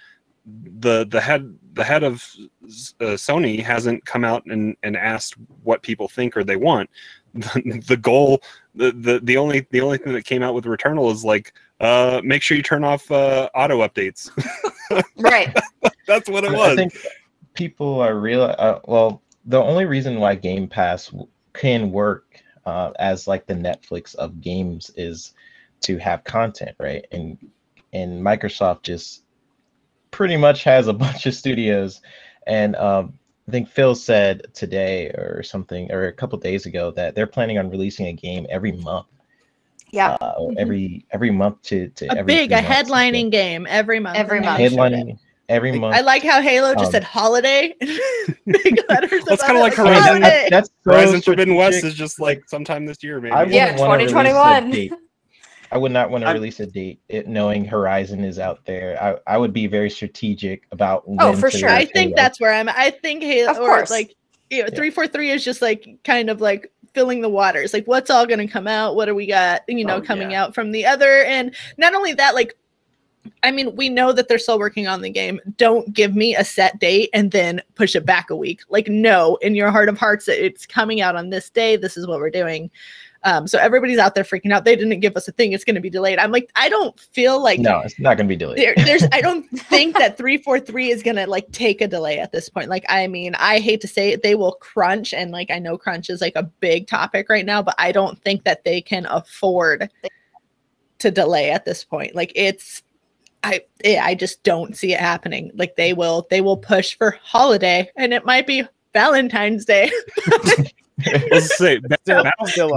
Speaker 4: the head of Sony hasn't come out and asked what people think or they want. The goal, the only thing that came out with Returnal is like, make sure you turn off auto updates.
Speaker 3: Right.
Speaker 4: That's what it was.
Speaker 7: I think people are well, the only reason why Game Pass can work as like the Netflix of games is to have content, right? And Microsoft just pretty much has a bunch of studios, and I think Phil said today or something, or a couple days ago, that they're planning on releasing a game every month.
Speaker 3: Yeah.
Speaker 7: Every month to
Speaker 6: a headlining game every month.
Speaker 7: Headlining every month.
Speaker 6: I like how Halo just said holiday. Big letters.
Speaker 4: That's kind of like Horizon. That's Horizon Forbidden West is just like sometime this year, maybe.
Speaker 3: Yeah, 2021.
Speaker 7: I would not want to release a date knowing Horizon is out there. I would be very strategic about when
Speaker 3: for sure.
Speaker 6: I think that's where I'm at. I think Halo,
Speaker 3: of course.
Speaker 6: Or like, you know, 343 is just like kind of like filling the waters. Like, what's all going to come out? What do we got, you know, coming out from the other? And not only that, like, I mean, we know that they're still working on the game. Don't give me a set date and then push it back a week. Like, no, in your heart of hearts, it's coming out on this day. This is what we're doing. So everybody's out there freaking out. They didn't give us a thing. It's going to be delayed. I'm like, I don't feel like
Speaker 7: no, it's not going to be delayed.
Speaker 6: I don't think that 343 is going to like take a delay at this point. Like, I mean, I hate to say it, they will crunch, and like I know crunch is like a big topic right now, but I don't think that they can afford to delay at this point. Like, I just don't see it happening. Like, they will push for holiday, and it might be Valentine's Day.
Speaker 4: Let's say does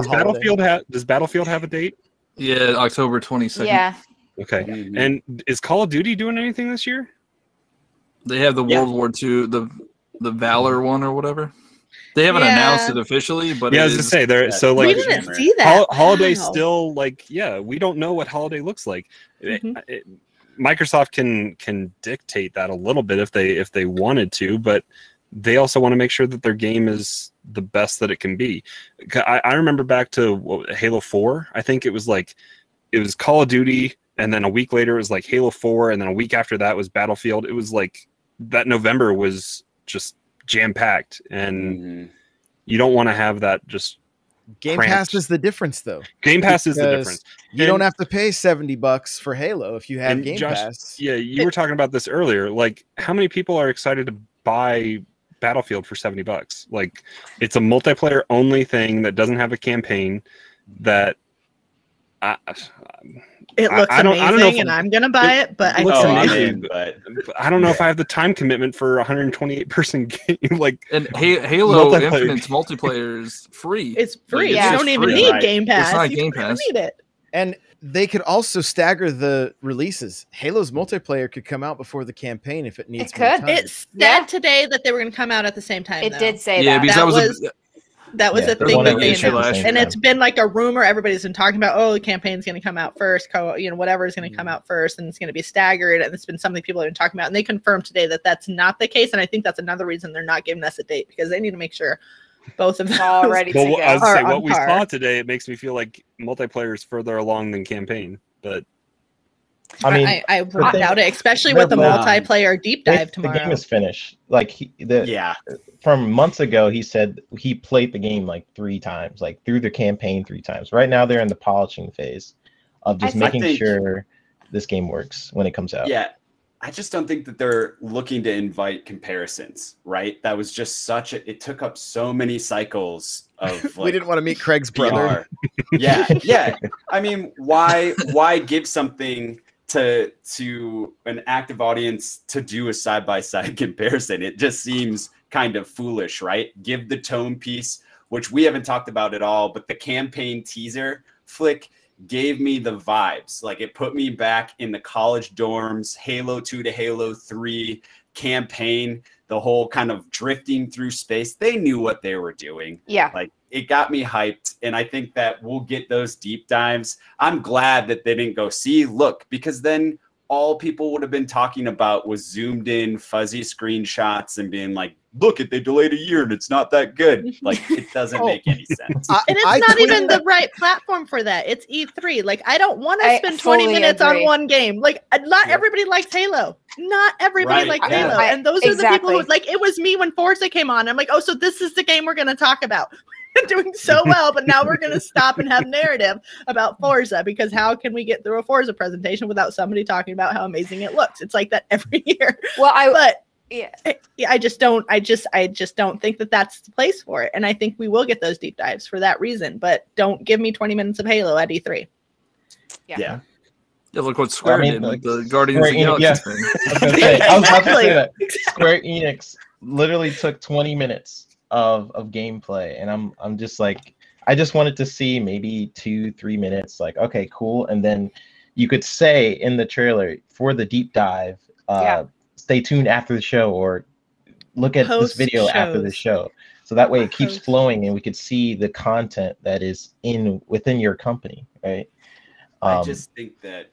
Speaker 4: Battlefield have a date?
Speaker 2: Yeah, October 22nd.
Speaker 3: Yeah.
Speaker 4: Okay. And is Call of Duty doing anything this year?
Speaker 2: They have the World War II, the Valor one or whatever. They haven't announced it officially, but
Speaker 4: I was to say there. So like,
Speaker 6: we didn't see that.
Speaker 4: Holiday still like we don't know what Holiday looks like. Microsoft can dictate that a little bit if they wanted to, but they also want to make sure that their game is the best that it can be. I remember back to Halo 4. I think it was Call of Duty, and then a week later it was like Halo 4, and then a week after that was Battlefield. It was like that November was just jam-packed, and you don't want to have that just
Speaker 1: Game
Speaker 4: cramped.
Speaker 1: Pass is the difference, though.
Speaker 4: Game Pass is the difference.
Speaker 1: You don't have to pay $70 for Halo if you have Game
Speaker 4: Josh,
Speaker 1: Pass.
Speaker 4: Yeah, you were talking about this earlier. Like, how many people are excited to buy Battlefield for $70? Like, it's a multiplayer only thing that doesn't have a campaign. That
Speaker 6: it looks amazing, and I'm gonna buy it. But I
Speaker 4: don't know if I have the time commitment for a 128-person game. Like,
Speaker 2: and Halo Infinite's multiplayer is free.
Speaker 6: It's free.
Speaker 3: Like,
Speaker 6: you don't even need Game Pass.
Speaker 2: It's not
Speaker 6: you
Speaker 2: Game Pass.
Speaker 6: Need it.
Speaker 1: And they could also stagger the releases. Halo's multiplayer could come out before the campaign if it needs more time.
Speaker 6: It said today that they were going to come out at the same time.
Speaker 3: It did say
Speaker 2: that.
Speaker 3: Because
Speaker 6: that was a thing that they announced. And it's been like a rumor. Everybody's been talking about, the campaign's going to come out first. Whatever is going to come out first, and it's going to be staggered. And it's been something people have been talking about. And they confirmed today that that's not the case. And I think that's another reason they're not giving us a date, because they need to make sure both of them
Speaker 3: all ready to go.
Speaker 4: I was say, what we saw today, it makes me feel like multiplayer is further along than campaign. But
Speaker 7: I mean,
Speaker 6: I wouldn't doubt it, especially
Speaker 7: they're
Speaker 6: with the
Speaker 7: both-
Speaker 6: multiplayer deep dive
Speaker 7: the
Speaker 6: tomorrow.
Speaker 7: game is finished. Like
Speaker 5: Yeah.
Speaker 7: from months ago, he said he played the game like 3 times, like through the campaign 3 times. Right now, they're in the polishing phase of just
Speaker 3: I
Speaker 7: making
Speaker 5: think-
Speaker 7: sure this game works when it comes out.
Speaker 5: Yeah. I just don't think that they're looking to invite comparisons, right? That was just it took up so many cycles of like,
Speaker 1: We didn't want to meet Craig's brother.
Speaker 5: PR. Yeah. I mean, why give something to an active audience to do a side-by-side comparison? It just seems kind of foolish, right? Give the tone piece, which we haven't talked about at all, but the campaign teaser flick gave me the vibes. Like, it put me back in the college dorms, Halo 2 to Halo 3 campaign, the whole kind of drifting through space. They knew what they were doing.
Speaker 3: Yeah.
Speaker 5: Like, it got me hyped, and I think that we'll get those deep dives. I'm glad that they didn't go, see, look, because then all people would have been talking about was zoomed in fuzzy screenshots and being like, look, they delayed a year and it's not that good. Like, it doesn't make any sense.
Speaker 6: And it's not even the right platform for that. It's E3. Like, I don't want to spend 20
Speaker 3: fully
Speaker 6: minutes
Speaker 3: agree.
Speaker 6: on one game. Like, not everybody likes Halo. Not everybody
Speaker 5: Right,
Speaker 6: likes
Speaker 5: yeah.
Speaker 6: Halo. And those are the people who,
Speaker 3: Exactly.
Speaker 6: like, it was me when Forza came on. I'm like, oh, so this is the game we're going to talk about. We're doing so well, but now we're going to stop and have narrative about Forza, because how can we get through a Forza presentation without somebody talking about how amazing it looks? It's like that every year.
Speaker 3: Well,
Speaker 6: But
Speaker 3: yeah.
Speaker 6: I just don't think that that's the place for it. And I think we will get those deep dives for that reason, but don't give me 20 minutes of Halo at E3.
Speaker 5: Yeah.
Speaker 2: Yeah, look what Square did
Speaker 7: like,
Speaker 2: with the Guardians of the
Speaker 7: Square
Speaker 2: Galaxy
Speaker 7: Enix,
Speaker 2: thing.
Speaker 7: I was about to say
Speaker 6: Exactly.
Speaker 7: that. Square Enix literally took 20 minutes of gameplay, and I'm just like, I just wanted to see maybe 2-3 minutes, like, okay, cool. And then you could say in the trailer for the deep dive, stay tuned after the show, or look at this video after the show. So that way it keeps flowing and we could see the content that is within your company, right?
Speaker 5: I just think that,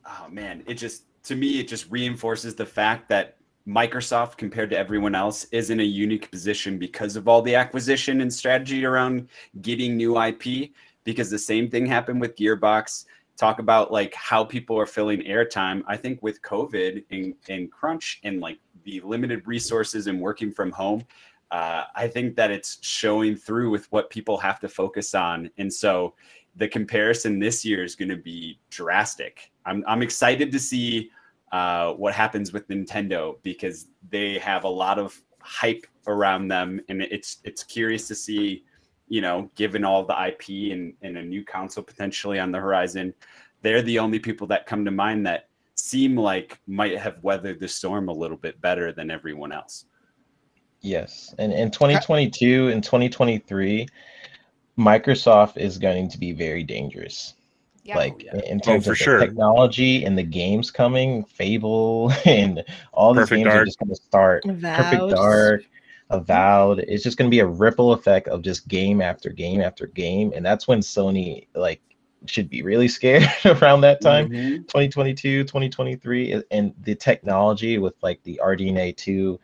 Speaker 5: oh man, to me, it just reinforces the fact that Microsoft, compared to everyone else, is in a unique position because of all the acquisition and strategy around getting new IP. Because the same thing happened with Gearbox. Talk about like how people are filling airtime. I think with COVID and crunch and like the limited resources and working from home, I think that it's showing through with what people have to focus on. And so the comparison this year is going to be drastic. I'm excited to see what happens with Nintendo, because they have a lot of hype around them, and it's curious to see, given all the IP and a new console potentially on the horizon, they're the only people that come to mind that seem like might have weathered the storm a little bit better than everyone else.
Speaker 7: Yes, and in 2022 and 2023, Microsoft is going to be very dangerous.
Speaker 3: Yeah.
Speaker 7: Like in terms
Speaker 4: for
Speaker 7: of the
Speaker 4: sure.
Speaker 7: technology and the games coming, Fable and all these
Speaker 4: Perfect
Speaker 7: games
Speaker 4: Dark.
Speaker 7: are just going to start. Perfect Dark, Avowed. It's just going to be a ripple effect of just game after game after game, and that's when Sony should be really scared around that time. 2022, 2023, and the technology with like the RDNA 2,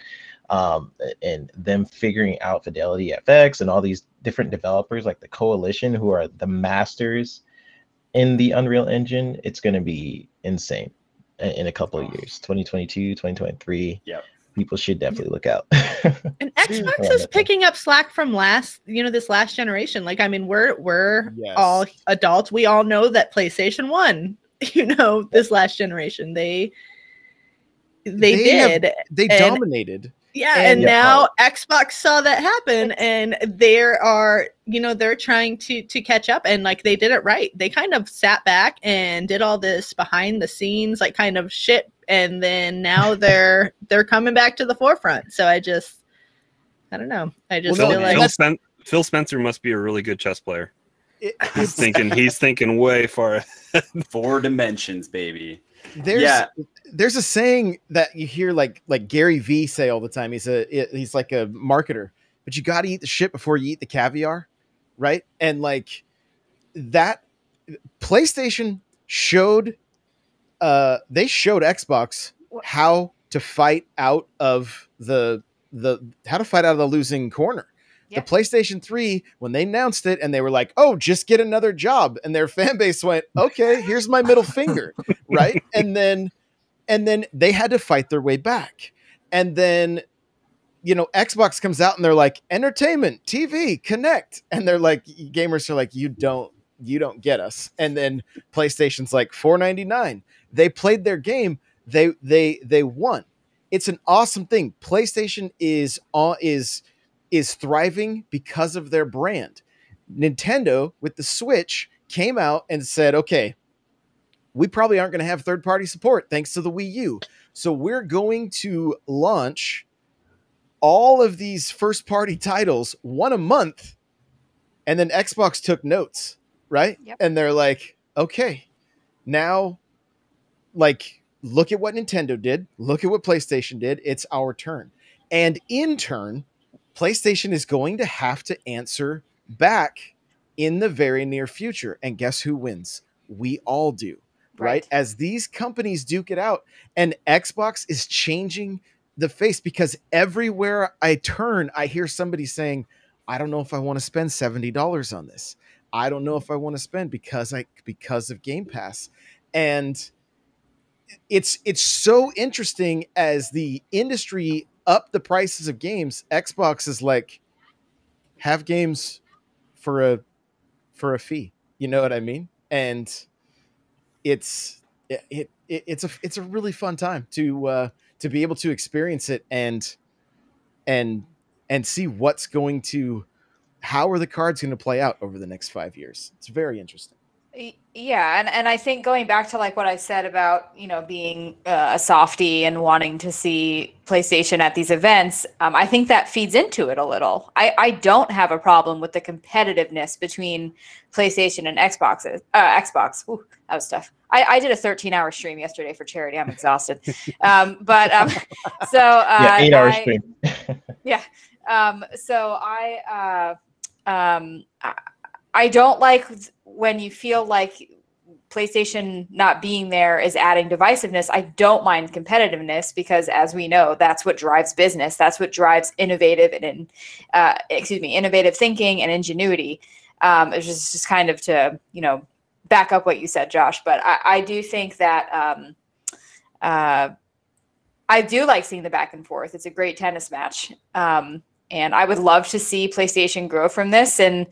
Speaker 7: and them figuring out Fidelity FX and all these different developers like the Coalition, who are the masters in the Unreal Engine. It's going to be insane in a couple of years. 2022, 2023.
Speaker 5: Yep.
Speaker 7: People should definitely look out.
Speaker 6: And Xbox is picking up slack from this last generation. Like, I mean, we're all adults. We all know that PlayStation 1, this last generation, they
Speaker 1: dominated.
Speaker 6: Yeah, and now Xbox saw that happen, and they're trying to catch up, and like they did it right. They kind of sat back and did all this behind the scenes like kind of shit, and then now they're coming back to the forefront. So I don't know. I just feel like
Speaker 4: Phil Spencer must be a really good chess player. He's thinking way far ahead.
Speaker 5: 4 dimensions, baby.
Speaker 1: There's a saying that you hear like Gary Vee say all the time. He's like a marketer, but you got to eat the shit before you eat the caviar, right? And like that, PlayStation showed Xbox how to fight out of the losing corner,
Speaker 3: Yep.
Speaker 1: The PlayStation 3, when they announced it and they were like, oh, just get another job. And their fan base went, okay, here's my middle finger. Right. And then they had to fight their way back. And then, Xbox comes out and they're like, entertainment, TV, connect. And they're like, gamers are like, you don't get us. And then PlayStation's like $4.99. They played their game. They won. It's an awesome thing. PlayStation is thriving because of their brand. Nintendo with the Switch came out and said, okay, we probably aren't going to have third-party support thanks to the Wii U. So we're going to launch all of these first-party titles, one a month. And then Xbox took notes, right?
Speaker 3: Yep.
Speaker 1: And they're like, okay, now, like, look at what Nintendo did. Look at what PlayStation did. It's our turn. And in turn, PlayStation is going to have to answer back in the very near future. And guess who wins? We all do, right? As these companies duke it out, and Xbox is changing the face, because everywhere I turn, I hear somebody saying, I don't know if I want to spend $70 on this. I don't know if I want to spend because of Game Pass. And it's so interesting as the industry up the prices of games. Xbox is like, have games for a fee. You know what I mean? And it's a really fun time to be able to experience it and see how are the cards going to play out over the next 5 years. It's very interesting.
Speaker 3: Yeah, and I think going back to like what I said about being a softie and wanting to see PlayStation at these events, I think that feeds into it a little. I don't have a problem with the competitiveness between PlayStation and Xbox. Ooh, that was tough. I did a 13-hour stream yesterday for charity. I'm exhausted. So
Speaker 7: 8-hour stream.
Speaker 3: Yeah. So I don't like when you feel like PlayStation not being there is adding divisiveness. I don't mind competitiveness, because as we know, that's what drives business. That's what drives innovative thinking and ingenuity. It's just kind of to, back up what you said, Josh. But I do think that I do like seeing the back and forth. It's a great tennis match. And I would love to see PlayStation grow from this and,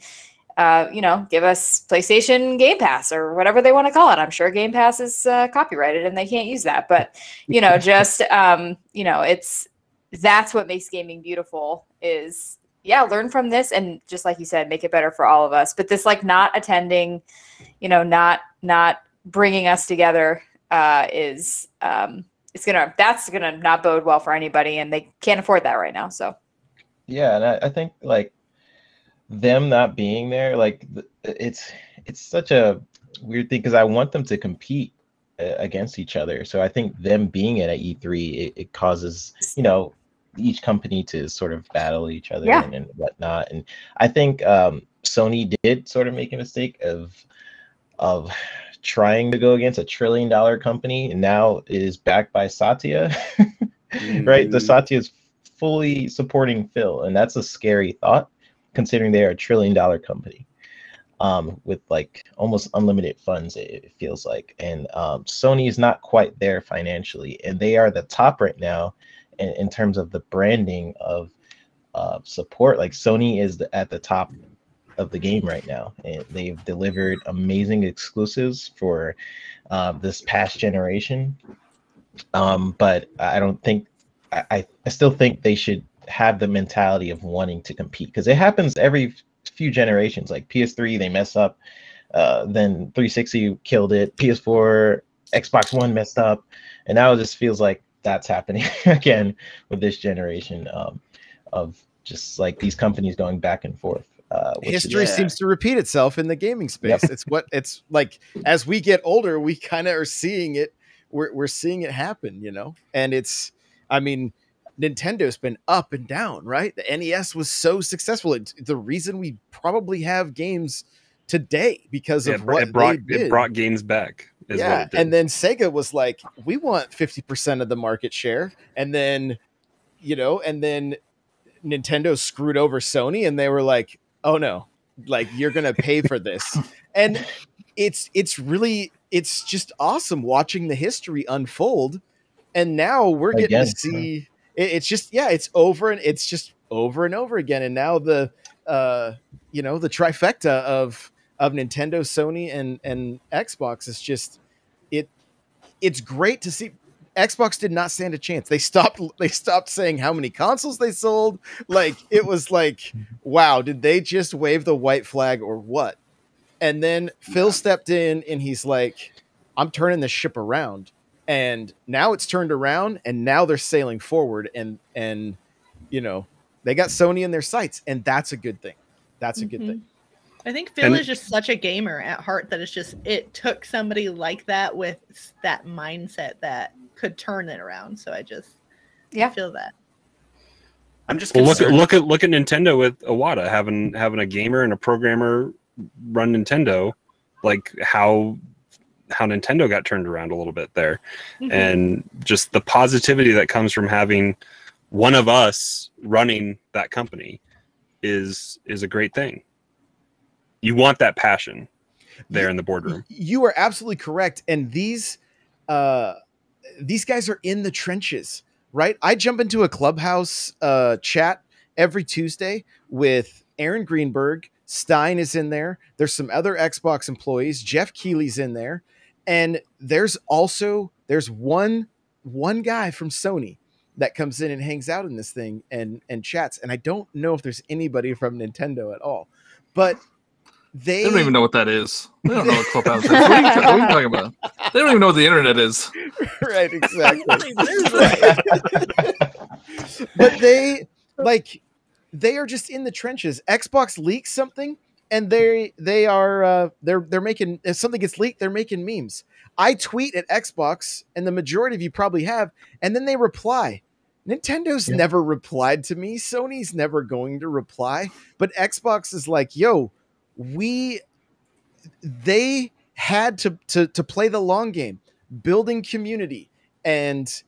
Speaker 3: give us PlayStation Game Pass or whatever they want to call it. I'm sure Game Pass is copyrighted and they can't use that, but that's what makes gaming beautiful is, learn from this. And just like you said, make it better for all of us, but this, like, not attending, not bringing us together that's gonna not bode well for anybody, and they can't afford that right now. So.
Speaker 7: Yeah. And I think like them not being there, like it's such a weird thing, because I want them to compete against each other. So I think them being at E3, it causes each company to sort of battle each other and whatnot. And I think Sony did sort of make a mistake of trying to go against $1 trillion company, and now it is backed by Satya. Right? The Satya is fully supporting Phil, and that's a scary thought, considering they are $1 trillion company with like almost unlimited funds, it feels like. And Sony is not quite there financially, and they are the top right now in terms of the branding of support. Like Sony is at the top of the game right now, and they've delivered amazing exclusives for this past generation. But I don't think, I still think they should have the mentality of wanting to compete, because it happens every few generations. Like PS3, they mess up, then 360 killed it, PS4, Xbox One messed up, and now it just feels like that's happening again with this generation of just like these companies going back and forth.
Speaker 1: History seems to repeat itself in the gaming space. Yep. It's like as we get older, we kind of are seeing it. We're seeing it happen, and it's, I mean, Nintendo's been up and down, right? The NES was so successful. It's the reason we probably have games today because of what they did.
Speaker 4: It brought games back.
Speaker 1: Yeah, and then Sega was like, we want 50% of the market share. And then, Nintendo screwed over Sony, and they were like, "Oh no, like you're gonna pay for this." And it's just awesome watching the history unfold. And now we're getting to see it's just it's over, and it's just over and over again. And now the the trifecta of Nintendo, Sony, and Xbox is just it's great to see. Xbox did not stand a chance. They stopped saying how many consoles they sold. Like, it was like, wow, did they just wave the white flag or what? And then Phil stepped in and he's like, I'm turning the ship around. And now it's turned around, and now they're sailing forward, and they got Sony in their sights, and that's a good thing. That's a good thing.
Speaker 6: I think Phil is just such a gamer at heart that it took somebody like that with that mindset that could turn it around. So I feel that.
Speaker 5: I'm just
Speaker 4: look at Nintendo with Iwata having a gamer and a programmer run Nintendo, like how Nintendo got turned around a little bit there, and just the positivity that comes from having one of us running that company is a great thing. You want that passion there in the boardroom.
Speaker 1: You are absolutely correct. And these guys are in the trenches, right? I jump into a Clubhouse chat every Tuesday with Aaron Greenberg. Stein is in there. There's some other Xbox employees. Jeff Keighley's in there. And there's one guy from Sony that comes in and hangs out in this thing and chats. And I don't know if there's anybody from Nintendo at all. But they
Speaker 2: don't even know what that is. They don't know what Clubhouse is. What are you talking about? They don't even know what the internet is.
Speaker 1: Right, exactly. But they are just in the trenches. Xbox leaks something, and they're making, if something gets leaked, they're making memes. I tweet at Xbox, and the majority of you probably have, and then they reply. Nintendo's never replied to me. Sony's never going to reply, but Xbox is like, yo, they had to play the long game, building community and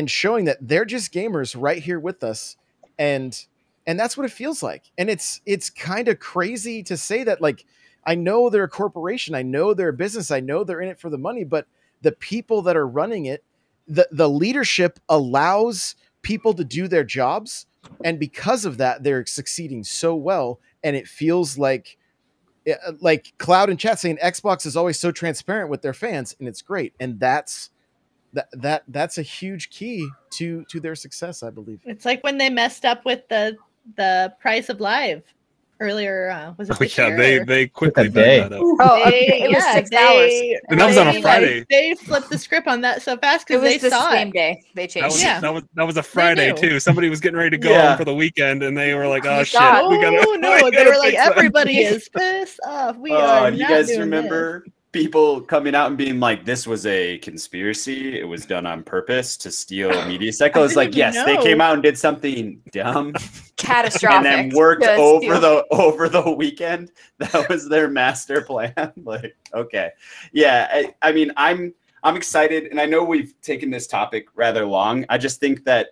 Speaker 1: showing that they're just gamers right here with us. And that's what it feels like. And it's kind of crazy to say that. Like, I know they're a corporation, I know they're a business, I know they're in it for the money, but the people that are running it, the leadership allows people to do their jobs. And because of that, they're succeeding so well. And it feels like Cloud and chat saying Xbox is always so transparent with their fans, and it's great. And that's a huge key to their success, I believe.
Speaker 6: It's like when they messed up with the price of live earlier. Was it this year?
Speaker 4: They quickly backed that up.
Speaker 3: It was 6 hours.
Speaker 4: And that was on a Friday.
Speaker 6: They flipped the script on that so fast because they saw
Speaker 3: the same day they changed.
Speaker 4: That was a Friday too. Somebody was getting ready to go home for the weekend, and they were like, "Oh shit,
Speaker 6: we were like, everybody is pissed off. We are.
Speaker 5: You guys remember people coming out and being like, this was a conspiracy, it was done on purpose to steal media cycle? It's like, yes, they came out and did something dumb,
Speaker 3: catastrophic,
Speaker 5: and then worked over the weekend. That was their master plan. Like, okay, I mean, I'm excited, and I know we've taken this topic rather long. I just think that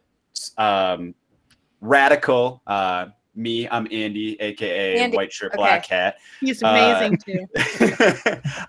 Speaker 5: radical me, I'm Andy, aka White Shirt Black Hat.
Speaker 6: He's amazing too.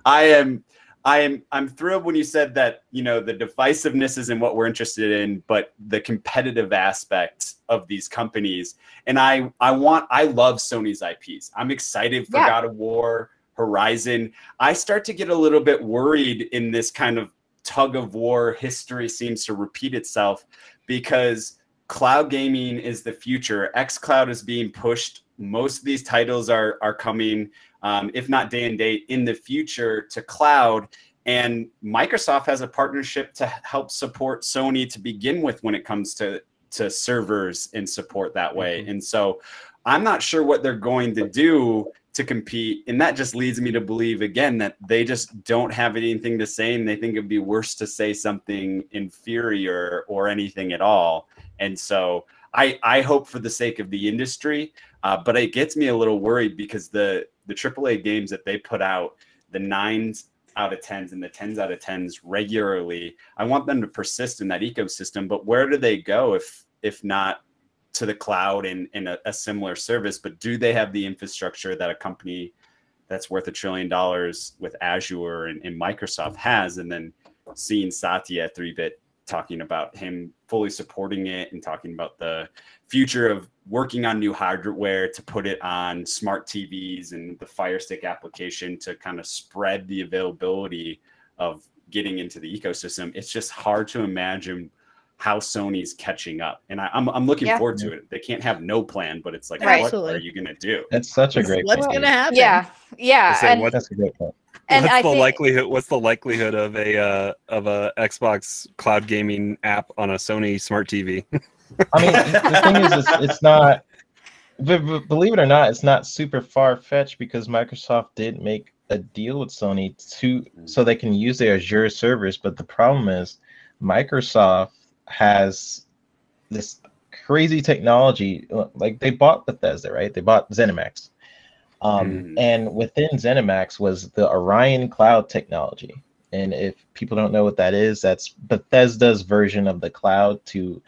Speaker 5: I'm thrilled when you said that, the divisiveness isn't what we're interested in, but the competitive aspects of these companies. And I love Sony's IPs. I'm excited for God of War, Horizon. I start to get a little bit worried in this kind of tug of war. History seems to repeat itself because cloud gaming is the future. xCloud is being pushed. Most of these titles are coming, if not day and date, in the future to cloud. And Microsoft has a partnership to help support Sony to begin with when it comes to servers and support that way. And so I'm not sure what they're going to do to compete. And that just leads me to believe, again, that they just don't have anything to say, and they think it'd be worse to say something inferior or anything at all. And so I hope for the sake of the industry, but it gets me a little worried because the AAA games that they put out, the 9s out of 10s and the 10s out of 10s regularly, I want them to persist in that ecosystem. But where do they go if not to the cloud in a similar service, but do they have the infrastructure that a company that's worth $1 trillion with Azure and Microsoft has? And then seeing Satya at 3-Bit talking about him fully supporting it and talking about the future of working on new hardware to put it on smart TVs and the Fire Stick application to kind of spread the availability of getting into the ecosystem. It's just hard to imagine how Sony's catching up. And I'm looking forward to it. They can't have no plan, but it's like, what are you going to do?
Speaker 7: That's such a great
Speaker 6: What's
Speaker 7: point.
Speaker 6: going to happen?
Speaker 3: Yeah.
Speaker 7: That's a great point.
Speaker 3: And
Speaker 4: what's the likelihood of a Xbox cloud gaming app on a Sony smart TV?
Speaker 7: I mean, the thing is, it's not. Believe it or not, it's not super far fetched because Microsoft did make a deal with Sony so they can use their Azure servers. But the problem is, Microsoft has this crazy technology. Like they bought Bethesda, right? They bought ZeniMax. And within ZeniMax was the Orion Cloud technology. And if people don't know what that is, that's Bethesda's version of the cloud to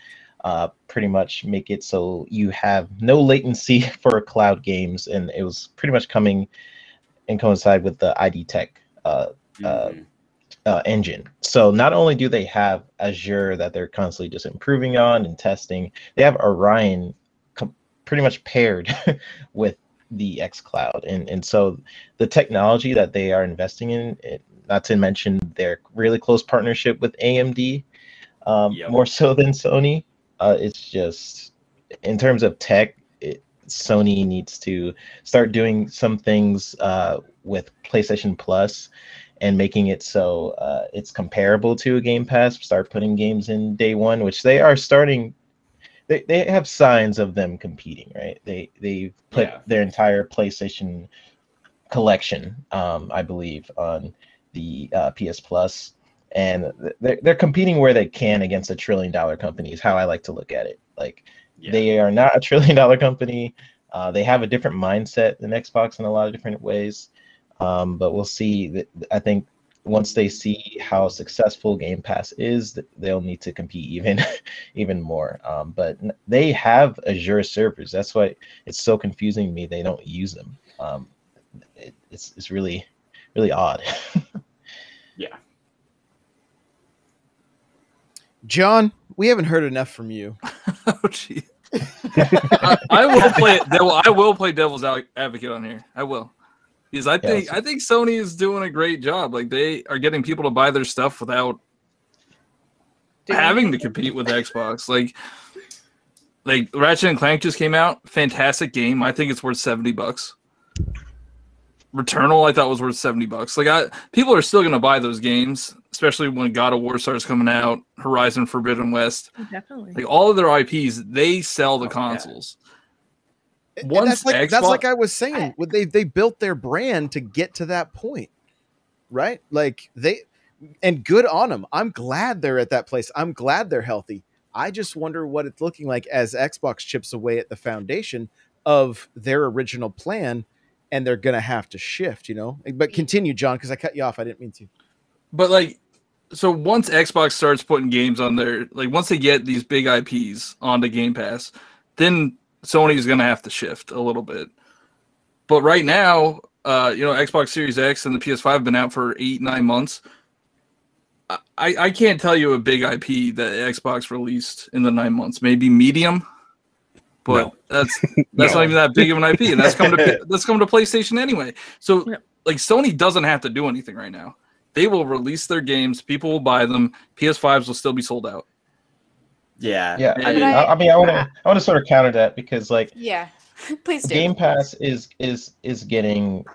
Speaker 7: pretty much make it so you have no latency for cloud games. And it was pretty much coming and coincide with the ID Tech engine. So not only do they have Azure that they're constantly just improving on and testing, they have Orion pretty much paired with the xCloud, and so the technology that they are investing in, not to mention their really close partnership with AMD, more so than Sony, it's just, in terms of tech, Sony needs to start doing some things with PlayStation Plus and making it so it's comparable to a Game Pass. Start putting games in day one, which they are starting. They have signs of them competing, right? They put their entire PlayStation collection, I believe, on the PS Plus, and they're competing where they can against $1 trillion company. Is how I like to look at it. Like they are not $1 trillion company. They have a different mindset than Xbox in a lot of different ways, but we'll see. I think once they see how successful Game Pass is, they'll need to compete even more. But they have Azure servers. That's why it's so confusing to me. They don't use them. It's really, really odd.
Speaker 5: Yeah.
Speaker 1: John, we haven't heard enough from you.
Speaker 2: Oh, gee. I will play devil's advocate on here. I will. Because I think Sony is doing a great job. Like, they are getting people to buy their stuff without having to compete with Xbox. Like Ratchet and Clank just came out, fantastic game. I think it's worth $70. Returnal, I thought was worth $70. Like, people are still going to buy those games, especially when God of War starts coming out, Horizon Forbidden West.
Speaker 6: Definitely.
Speaker 2: Like, all of their IPs, they sell the consoles.
Speaker 1: Yeah. That's like I was saying. They built their brand to get to that point, right? Like and good on them. I'm glad they're at that place. I'm glad they're healthy. I just wonder what it's looking like as Xbox chips away at the foundation of their original plan, and they're gonna have to shift, But continue, John, because I cut you off. I didn't mean to.
Speaker 2: But so once Xbox starts putting games on their, once they get these big IPs onto Game Pass, then Sony's going to have to shift a little bit. But right now, Xbox Series X and the PS5 have been out for 8-9 months. I can't tell you a big IP that Xbox released in the 9 months. Maybe Medium, but that's not even that big of an IP, and that's coming to PlayStation anyway. So Sony doesn't have to do anything right now. They will release their games. People will buy them. PS5s will still be sold out.
Speaker 5: Yeah.
Speaker 7: I want to sort of counter that because
Speaker 3: please do.
Speaker 7: Game Pass is getting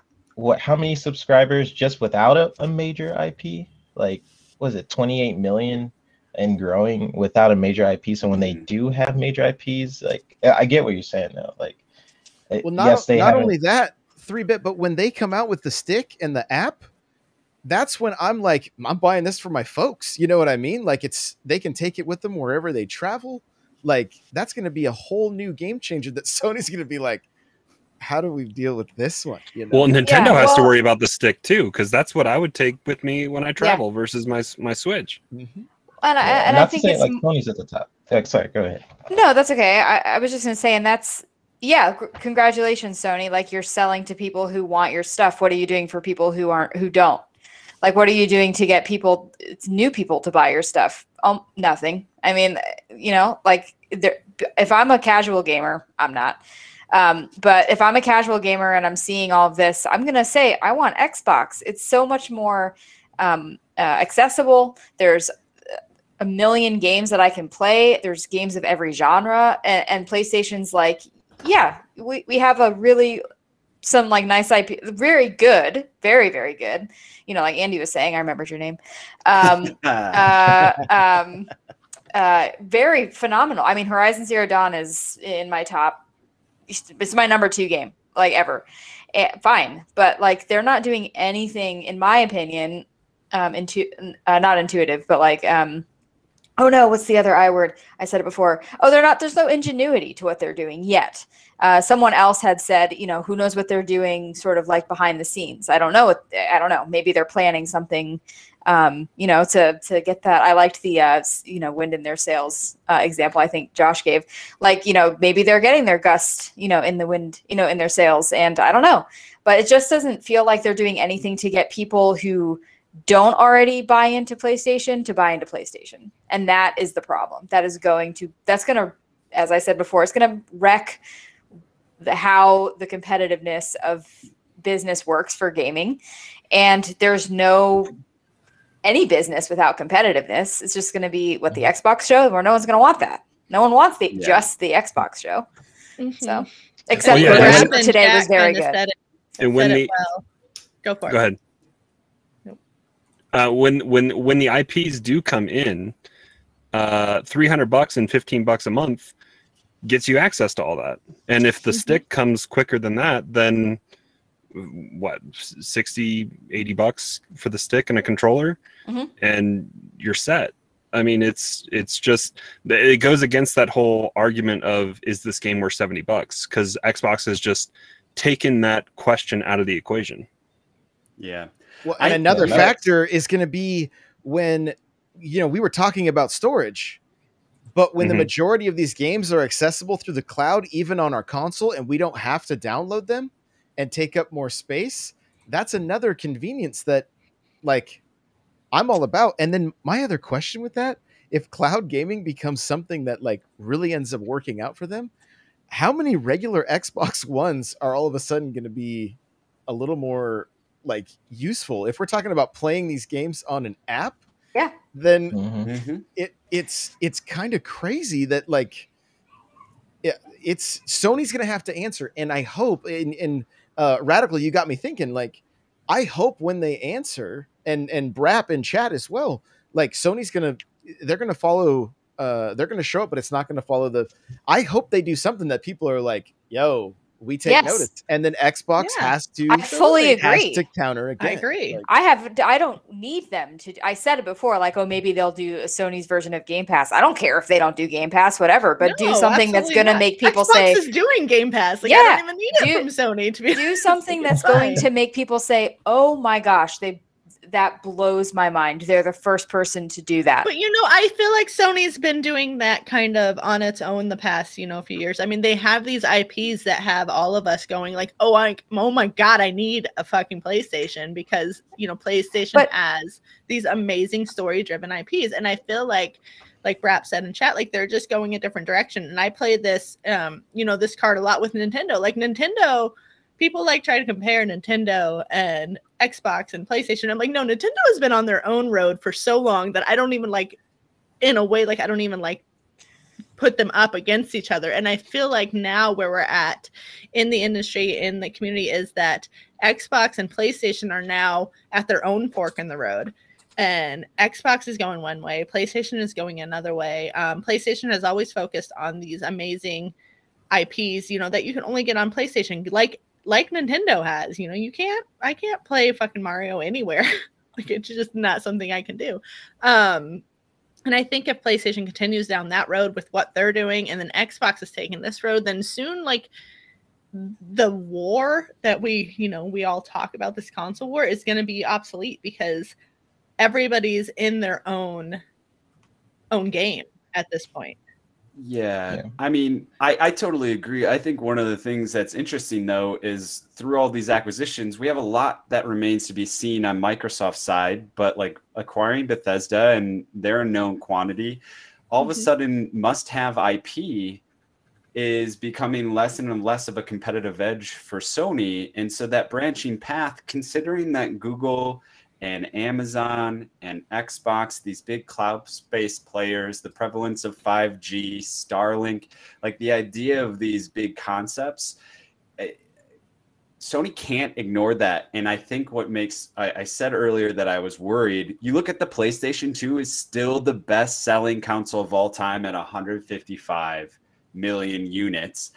Speaker 7: how many subscribers just without a major IP? Like, was it 28 million and growing without a major IP? So when they do have major IPs, I get what you're saying though.
Speaker 1: Not only that, 3-Bit, but when they come out with the stick and the app, that's when I'm like, I'm buying this for my folks. You know what I mean? They can take it with them wherever they travel. That's going to be a whole new game changer that Sony's going to be like, how do we deal with this one?
Speaker 4: Well, Nintendo has to worry about the stick too, because that's what I would take with me when I travel versus my Switch.
Speaker 3: Mm-hmm. And I think it's
Speaker 7: Sony's at the top. Sorry, go ahead.
Speaker 3: No, that's okay. I was just gonna say, and that's congratulations, Sony. Like, you're selling to people who want your stuff. What are you doing for people who don't? Like, what are you doing to get new people to buy your stuff? Nothing. I mean, like, if I'm a casual gamer, I'm not. But if I'm a casual gamer and I'm seeing all of this, I'm going to say, I want Xbox. It's so much more accessible. There's a million games that I can play. There's games of every genre. And PlayStation's like, yeah, we have some like nice IP, very good, very, very good. Like Andy was saying, I remembered your name. Very phenomenal. I mean, Horizon Zero Dawn is in my top. It's my number 2 game, like, ever. Fine, but like, they're not doing anything, in my opinion, not intuitive, but like, oh no, what's the other I word? I said it before. Oh, there's no ingenuity to what they're doing yet. Someone else had said, who knows what they're doing sort of like behind the scenes. I don't know. Maybe they're planning something, to get that. I liked the, wind in their sails example I think Josh gave. Like, maybe they're getting their gust, in the wind, in their sails. And I don't know. But it just doesn't feel like they're doing anything to get people who don't already buy into PlayStation to buy into PlayStation. And that is the problem. That's going to, as I said before, it's going to wreck how the competitiveness of business works for gaming. And there's any business without competitiveness. It's just going to be what the Xbox show, where no one's going to want that. No one wants just the Xbox show.
Speaker 6: Mm-hmm.
Speaker 3: So, except for today was very good.
Speaker 4: And when
Speaker 6: go for it.
Speaker 4: Go ahead. When the IPs do come in, $300 and $15 a month gets you access to all that. And if the stick comes quicker than that, then what, $60-$80 for the stick and a controller, and you're set. I mean, it's just, it goes against that whole argument of, is this game worth $70? Because Xbox has just taken that question out of the equation.
Speaker 5: Yeah.
Speaker 1: Well, and another factor is going to be when, we were talking about storage, but when the majority of these games are accessible through the cloud, even on our console, and we don't have to download them and take up more space, that's another convenience that, like, I'm all about. And then my other question with that, if cloud gaming becomes something that like really ends up working out for them, how many regular Xbox Ones are all of a sudden going to be a little more like useful? If we're talking about playing these games on an app, then it's kind of crazy that like, it's Sony's going to have to answer. And I hope in Radical, you got me thinking, like, I hope when they answer, and Brap in chat as well, like they're going to follow, they're going to show up, but it's not going to follow I hope they do something that people are like, yo, we take notice. And then Xbox has to,
Speaker 3: I fully agree.
Speaker 1: To counter again.
Speaker 6: I agree.
Speaker 1: Like,
Speaker 3: I don't need them to, I said it before, like, oh, maybe they'll do a Sony's version of Game Pass. I don't care if they don't do Game Pass, whatever, but do something that's going to make people
Speaker 6: Xbox
Speaker 3: say,
Speaker 6: is doing Game Pass. Like, I don't even need it from Sony to be.
Speaker 3: Do something that's going to make people say, oh my gosh, that blows my mind. They're the first person to do that.
Speaker 6: But I feel like Sony's been doing that kind of on its own the past, few years. I mean, they have these IPs that have all of us going like, oh my God, I need a fucking PlayStation, because, PlayStation has these amazing story-driven IPs. And I feel like Brap said in chat, like, they're just going a different direction. And I played this, this card a lot with Nintendo. Like, Nintendo, people like try to compare Nintendo and Xbox and PlayStation. I'm like, no, Nintendo has been on their own road for so long that I don't even like, in a way, like, I don't even like put them up against each other. And I feel like now where we're at in the industry, in the community, is that Xbox and PlayStation are now at their own fork in the road. And Xbox is going one way, PlayStation is going another way. PlayStation has always focused on these amazing IPs, that you can only get on PlayStation, like Nintendo has. I can't play fucking Mario anywhere. Like, it's just not something I can do. And I think if PlayStation continues down that road with what they're doing, and then Xbox is taking this road, then soon, like, the war that we all talk about, this console war, is going to be obsolete, because everybody's in their own game at this point.
Speaker 5: Yeah. I mean, I totally agree. I think one of the things that's interesting, though, is through all these acquisitions, we have a lot that remains to be seen on Microsoft's side, but like acquiring Bethesda and they're a known quantity, all of a sudden must-have IP is becoming less and less of a competitive edge for Sony. And so that branching path, considering that Google and Amazon and Xbox, these big cloud-based players, the prevalence of 5G, Starlink, like the idea of these big concepts, Sony can't ignore that. And I think what makes, I said earlier that I was worried. You look at the PlayStation 2 is still the best-selling console of all time at 155 million units.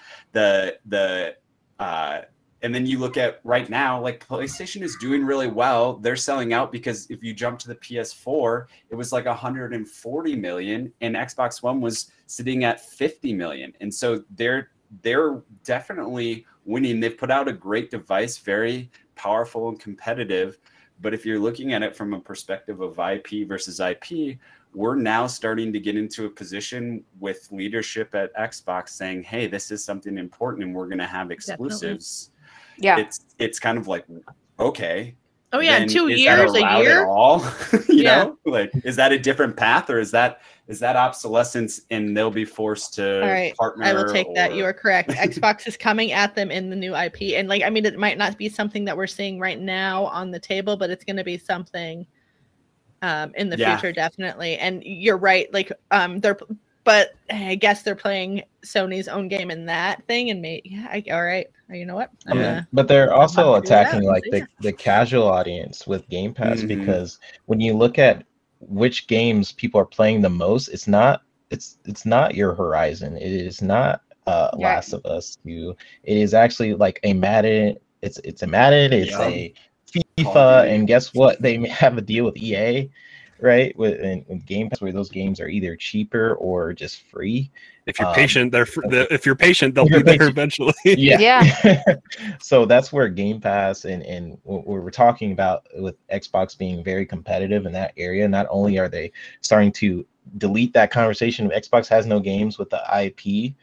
Speaker 5: And then you look at right now, like PlayStation is doing really well. They're selling out because if you jump to the PS4, it was like 140 million and Xbox One was sitting at 50 million. And so they're definitely winning. They've put out a great device, very powerful and competitive. But if you're looking at it from a perspective of IP versus IP, we're now starting to get into a position with leadership at Xbox saying, hey, this is something important and we're going to have exclusives.
Speaker 6: Definitely.
Speaker 3: Yeah.
Speaker 5: It's kind of like, okay.
Speaker 6: Oh yeah,
Speaker 5: then
Speaker 6: 2
Speaker 5: is
Speaker 6: years,
Speaker 5: that
Speaker 6: a
Speaker 5: allowed
Speaker 6: year.
Speaker 5: at all? you
Speaker 6: Yeah.
Speaker 5: know, like, is that a different path or is that obsolescence and they'll be forced to
Speaker 6: All right,
Speaker 5: partner?
Speaker 6: I will take that. You
Speaker 5: or-
Speaker 6: are correct. Xbox is coming at them in the new IP, and like, I mean, it might not be something that we're seeing right now on the table, but it's going to be something in the
Speaker 5: Yeah.
Speaker 6: future, definitely. And you're right. Like, but I guess they're playing Sony's oown game in that thing, and all right. You know what?
Speaker 7: But they're also
Speaker 6: I'm gonna figure it out
Speaker 7: attacking
Speaker 6: and
Speaker 7: like
Speaker 6: see.
Speaker 7: the casual audience with Game Pass
Speaker 5: Mhm.
Speaker 7: because when you look at which games people are playing the most, it's not your Horizon. It is not Last of Us 2. It is actually like a Madden. It's a Madden. It's
Speaker 5: Yeah.
Speaker 7: a
Speaker 5: Call of
Speaker 7: FIFA,
Speaker 5: Duty.
Speaker 7: and guess what? They have a deal with EA, right? With Game Pass, where those games are either cheaper or just free.
Speaker 4: If you're patient, if you're patient, they'll
Speaker 7: If you're
Speaker 4: be there
Speaker 7: patient.
Speaker 4: eventually.
Speaker 3: Yeah.
Speaker 7: So that's where Game Pass and what we're talking about with Xbox being very competitive in that area. Not only are they starting to delete that conversation of Xbox has no games with the IP,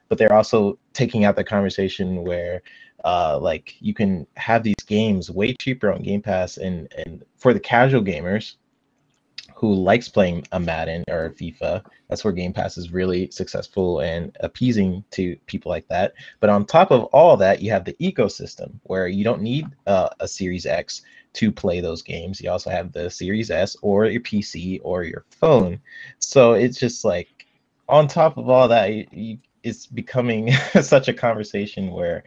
Speaker 7: but they're also taking out the conversation where like you can have these games way cheaper on Game Pass and for the casual gamers who likes playing a Madden or a FIFA, that's where Game Pass is really successful and appeasing to people like that. But on top of all that, you have the ecosystem where you don't need a Series X to play those games. You also have the Series S or your PC or your phone. So it's just like on top of all that, it's becoming such a conversation where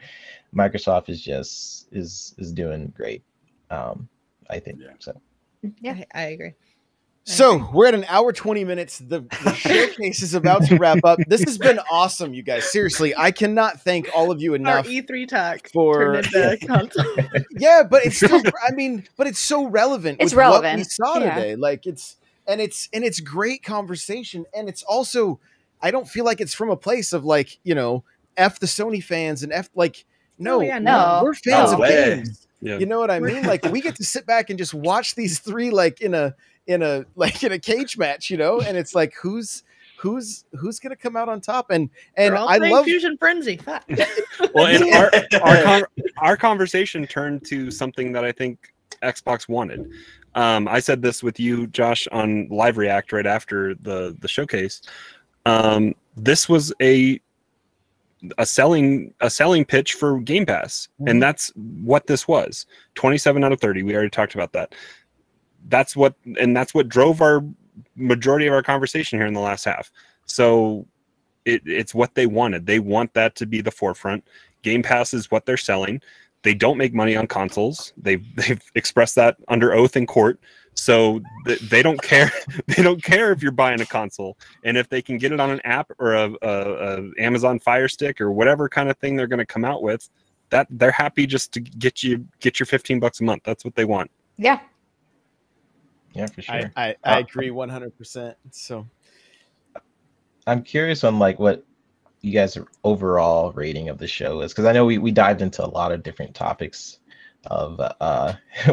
Speaker 7: Microsoft is doing great. I think so.
Speaker 6: Yeah, I agree.
Speaker 1: So we're at an hour 20 minutes. The showcase is about to wrap up. This has been awesome, you guys. Seriously, I cannot thank all of you
Speaker 6: Our
Speaker 1: enough
Speaker 6: E3 talk
Speaker 1: for
Speaker 6: turned into console.
Speaker 1: yeah, but it's still but it's so relevant.
Speaker 3: It's
Speaker 1: with what we
Speaker 3: relevant.
Speaker 1: saw
Speaker 3: Yeah.
Speaker 1: today. Like it's great conversation, and it's also I don't feel like it's from a place of like F the Sony fans and F like no,
Speaker 6: Oh, yeah, no.
Speaker 1: we're fans
Speaker 3: No
Speaker 1: of
Speaker 5: way.
Speaker 1: games.
Speaker 4: Yeah.
Speaker 1: You know what I mean? Like we get to sit back and just watch these three like in a cage match, and it's like who's gonna come out on top? And
Speaker 6: They're all
Speaker 1: I
Speaker 6: playing
Speaker 1: love
Speaker 6: Fusion Frenzy. Fuck.
Speaker 4: Well, and our conversation turned to something that I think Xbox wanted. I said this with you, Josh, on Live React right after the showcase. This was a selling pitch for Game Pass, and that's what this was. 27 out of 30. We already talked about that. That's what drove our majority of our conversation here in the last half. So it's what they wanted. They want that to be the forefront. Game Pass is what they're selling. They don't make money on consoles. They've expressed that under oath in court. So they don't care. They don't care if you're buying a console, and if they can get it on an app or a Amazon Fire Stick or whatever kind of thing they're going to come out with, that they're happy just to get your $15 a month. That's what they want.
Speaker 3: Yeah.
Speaker 7: Yeah, for sure.
Speaker 1: I agree 100%. So
Speaker 7: I'm curious on like what you guys' overall rating of the show is, because I know we dived into a lot of different topics of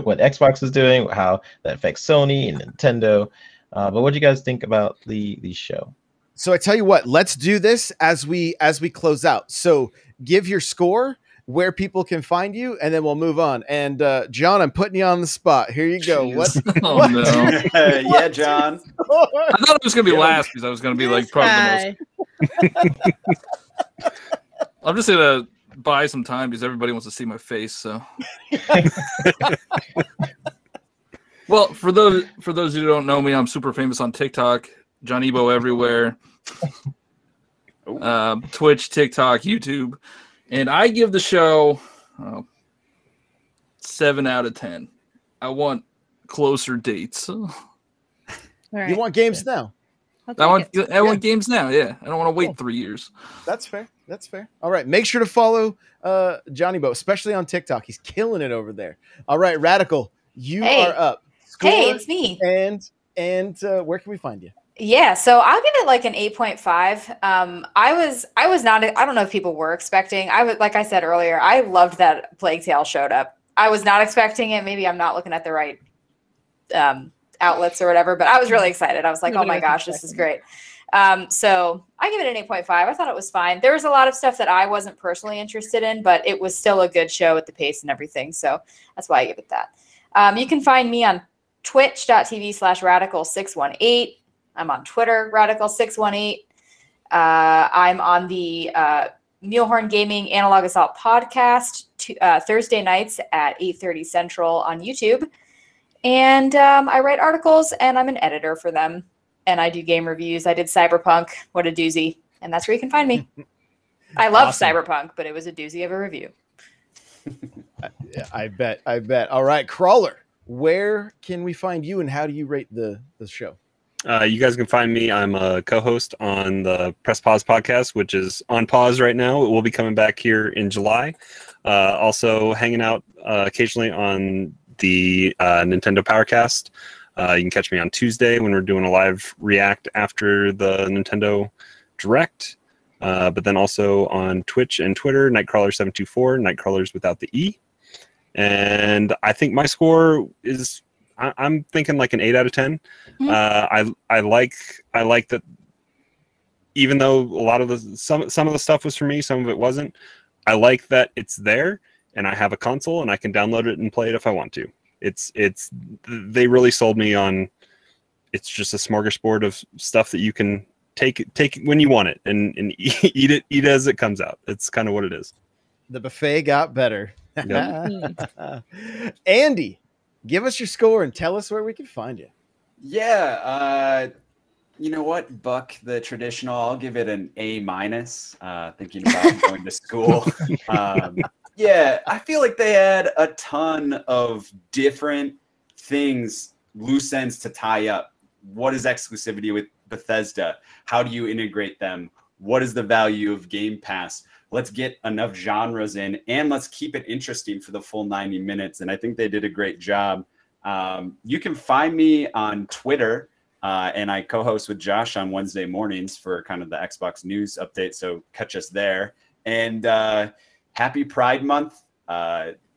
Speaker 7: what Xbox is doing, how that affects Sony and Nintendo. But what do you guys think about the show?
Speaker 1: So I tell you what, let's do this as we close out. So give your score, where people can find you, and then we'll move on. And John, I'm putting you on the spot. Here you go.
Speaker 2: Jeez.
Speaker 1: What?
Speaker 2: No.
Speaker 5: Yeah, John.
Speaker 2: I thought it was gonna be last because I was gonna be like probably the most. I'm just gonna buy some time because everybody wants to see my face. So, well, for those who don't know me, I'm super famous on TikTok. John Ebo everywhere. Twitch, TikTok, YouTube, and I give the show 7 out of 10. I want closer dates.
Speaker 1: You want games now?
Speaker 2: I want games now. Yeah, I don't want to wait 3 years.
Speaker 1: That's fair. That's fair. All right, make sure to follow Johnny Bo, especially on TikTok. He's killing it over there. All right, Radical, you are up. Score,
Speaker 3: hey, it's me.
Speaker 1: And where can we find you?
Speaker 3: Yeah, so I'll give it like an 8.5. I was not. I don't know if people were expecting. Like I said earlier, I loved that Plague Tale showed up. I was not expecting it. Maybe I'm not looking at the right outlets or whatever, but I was really excited. I was like, oh my gosh, this is great. So I give it an 8.5. I thought it was fine. There was a lot of stuff that I wasn't personally interested in, but it was still a good show with the pace and everything. So that's why I give it that. You can find me on twitch.tv/radical618. I'm on Twitter, Radical618. I'm on the Mulehorn Gaming Analog Assault podcast Thursday nights at 8:30 Central on YouTube. And I write articles, and I'm an editor for them. And I do game reviews. I did Cyberpunk. What a doozy. And that's where you can find me. I love Cyberpunk, but it was a doozy of a review.
Speaker 1: I bet. All right, Crawler, where can we find you, and how do you rate the show?
Speaker 4: You guys can find me. I'm a co-host on the Press Pause podcast, which is on pause right now. It will be coming back here in July. Also hanging out occasionally on the Nintendo Powercast. You can catch me on Tuesday when we're doing a live react after the Nintendo Direct. But then also on Twitch and Twitter, Nightcrawler724, Nightcrawlers without the E. And I think my score is... I'm thinking like an 8 out of 10. I like that, even though a lot of some of the stuff was for me, some of it wasn't. I like that it's there, and I have a console, and I can download it and play it if I want to. They really sold me on. It's just a smorgasbord of stuff that you can take when you want it and eat it as it comes out. It's kind of what it is.
Speaker 1: The buffet got better.
Speaker 4: Yep.
Speaker 1: Andy, give us your score and tell us where we can find you.
Speaker 5: Yeah, you know what? Buck the traditional. I'll give it an A-. Thinking about going to school. Yeah, I feel like they had a ton of different things, loose ends to tie up. What is exclusivity with Bethesda? How do you integrate them? What is the value of Game Pass? Let's get enough genres in, and let's keep it interesting for the full 90 minutes. And I think they did a great job. You can find me on Twitter, and I co-host with Josh on Wednesday mornings for kind of the Xbox news update. So catch us there. And happy Pride Month,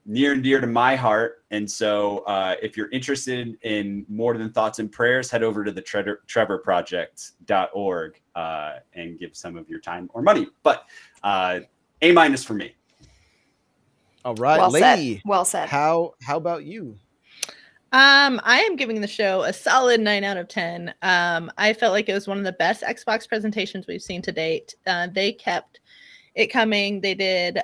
Speaker 5: near and dear to my heart. And so if you're interested in more than thoughts and prayers, head over to the trevorproject.org and give some of your time or money. But A- for me.
Speaker 1: All right,
Speaker 3: Well
Speaker 1: lady.
Speaker 3: said. Well said.
Speaker 1: How about you?
Speaker 6: I am giving the show a solid 9 out of 10. I felt like it was one of the best Xbox presentations we've seen to date. They kept it coming. They did,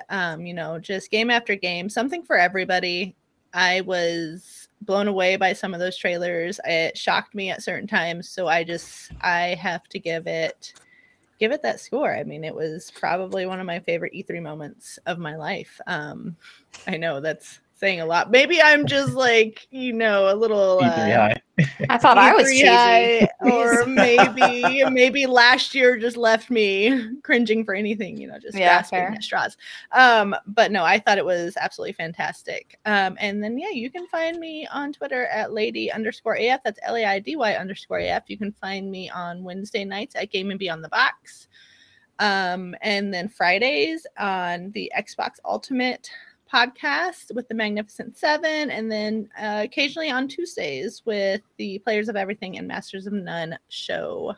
Speaker 6: just game after game, something for everybody. I was blown away by some of those trailers. It shocked me at certain times. So I have to give it that score. I mean, it was probably one of my favorite E3 moments of my life. I know that's saying a lot. Maybe I'm just like, a little
Speaker 7: E3 high.
Speaker 3: I thought I was cheesy.
Speaker 6: high, or maybe last year just left me cringing for anything, just grasping
Speaker 3: fair.
Speaker 6: at straws. But no, I thought it was absolutely fantastic. And then you can find me on Twitter at lady_AF. That's LAIDY_AF. You can find me on Wednesday nights at Game and Beyond the Box. And then Fridays on the Xbox Ultimate podcast with the Magnificent Seven, and then occasionally on Tuesdays with the Players of Everything and Masters of None show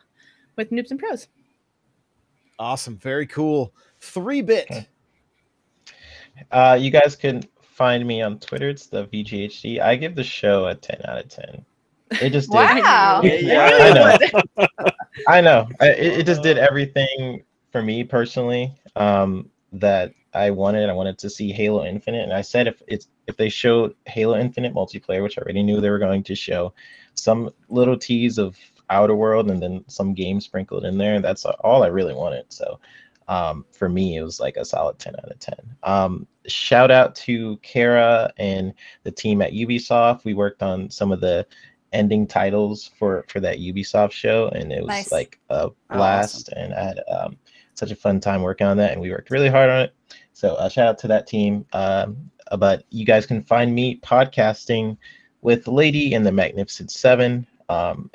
Speaker 6: with Noobs and Pros.
Speaker 1: Awesome. Very cool. 3-bit.
Speaker 7: You guys can find me on Twitter. It's the VGHD. I give the show a 10 out of 10. It just did.
Speaker 3: Wow.
Speaker 5: Yeah.
Speaker 7: I know. It just did everything for me personally that I wanted. I wanted to see Halo Infinite, and I said if they showed Halo Infinite multiplayer, which I already knew they were going to show, some little tease of Outer World and then some games sprinkled in there, that's all I really wanted. So for me, it was like a solid 10 out of 10. Shout out to Kara and the team at Ubisoft. We worked on some of the ending titles for that Ubisoft show, and it was
Speaker 3: Nice.
Speaker 7: like a blast.
Speaker 5: Awesome.
Speaker 7: And I had such a fun time working on that, and we worked really hard on it. So shout out to that team. But you guys can find me podcasting with Lady and the Magnificent Seven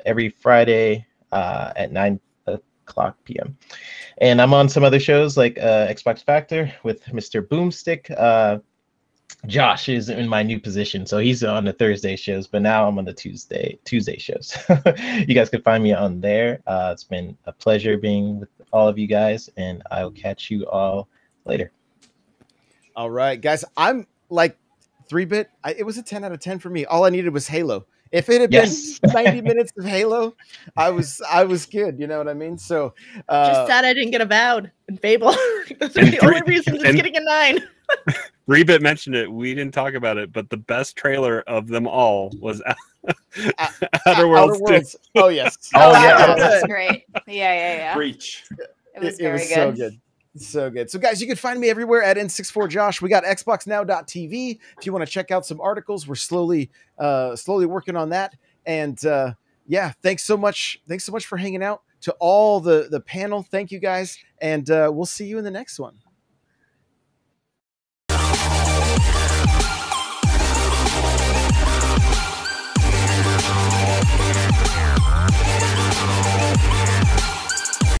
Speaker 7: every Friday at 9:00 p.m. And I'm on some other shows like Xbox Factor with Mr. Boomstick. Josh is in my new position, so he's on the Thursday shows, but now I'm on the Tuesday shows. You guys can find me on there. It's been a pleasure being with all of you guys, and I'll catch you all later.
Speaker 1: All right, guys. I'm like 3-bit. It was a 10 out of 10 for me. All I needed was Halo. If it had been 90 minutes of Halo, I was good. You know what I mean? So
Speaker 6: Just sad I didn't get Avowed and Fable. Those are the only reasons it's getting a 9.
Speaker 4: 3-bit mentioned it. We didn't talk about it, but the best trailer of them all was Outer Worlds 2.
Speaker 1: Oh yes.
Speaker 3: Oh,
Speaker 7: yeah.
Speaker 3: that was great. Yeah.
Speaker 5: Breach.
Speaker 3: It was
Speaker 1: It
Speaker 3: very
Speaker 1: was
Speaker 3: good.
Speaker 1: so good. So good. So guys, you can find me everywhere at N64Josh. We got XboxNow.tv. If you want to check out some articles, we're slowly working on that. And yeah, thanks so much. Thanks so much for hanging out. To all the panel, thank you guys. And we'll see you in the next one.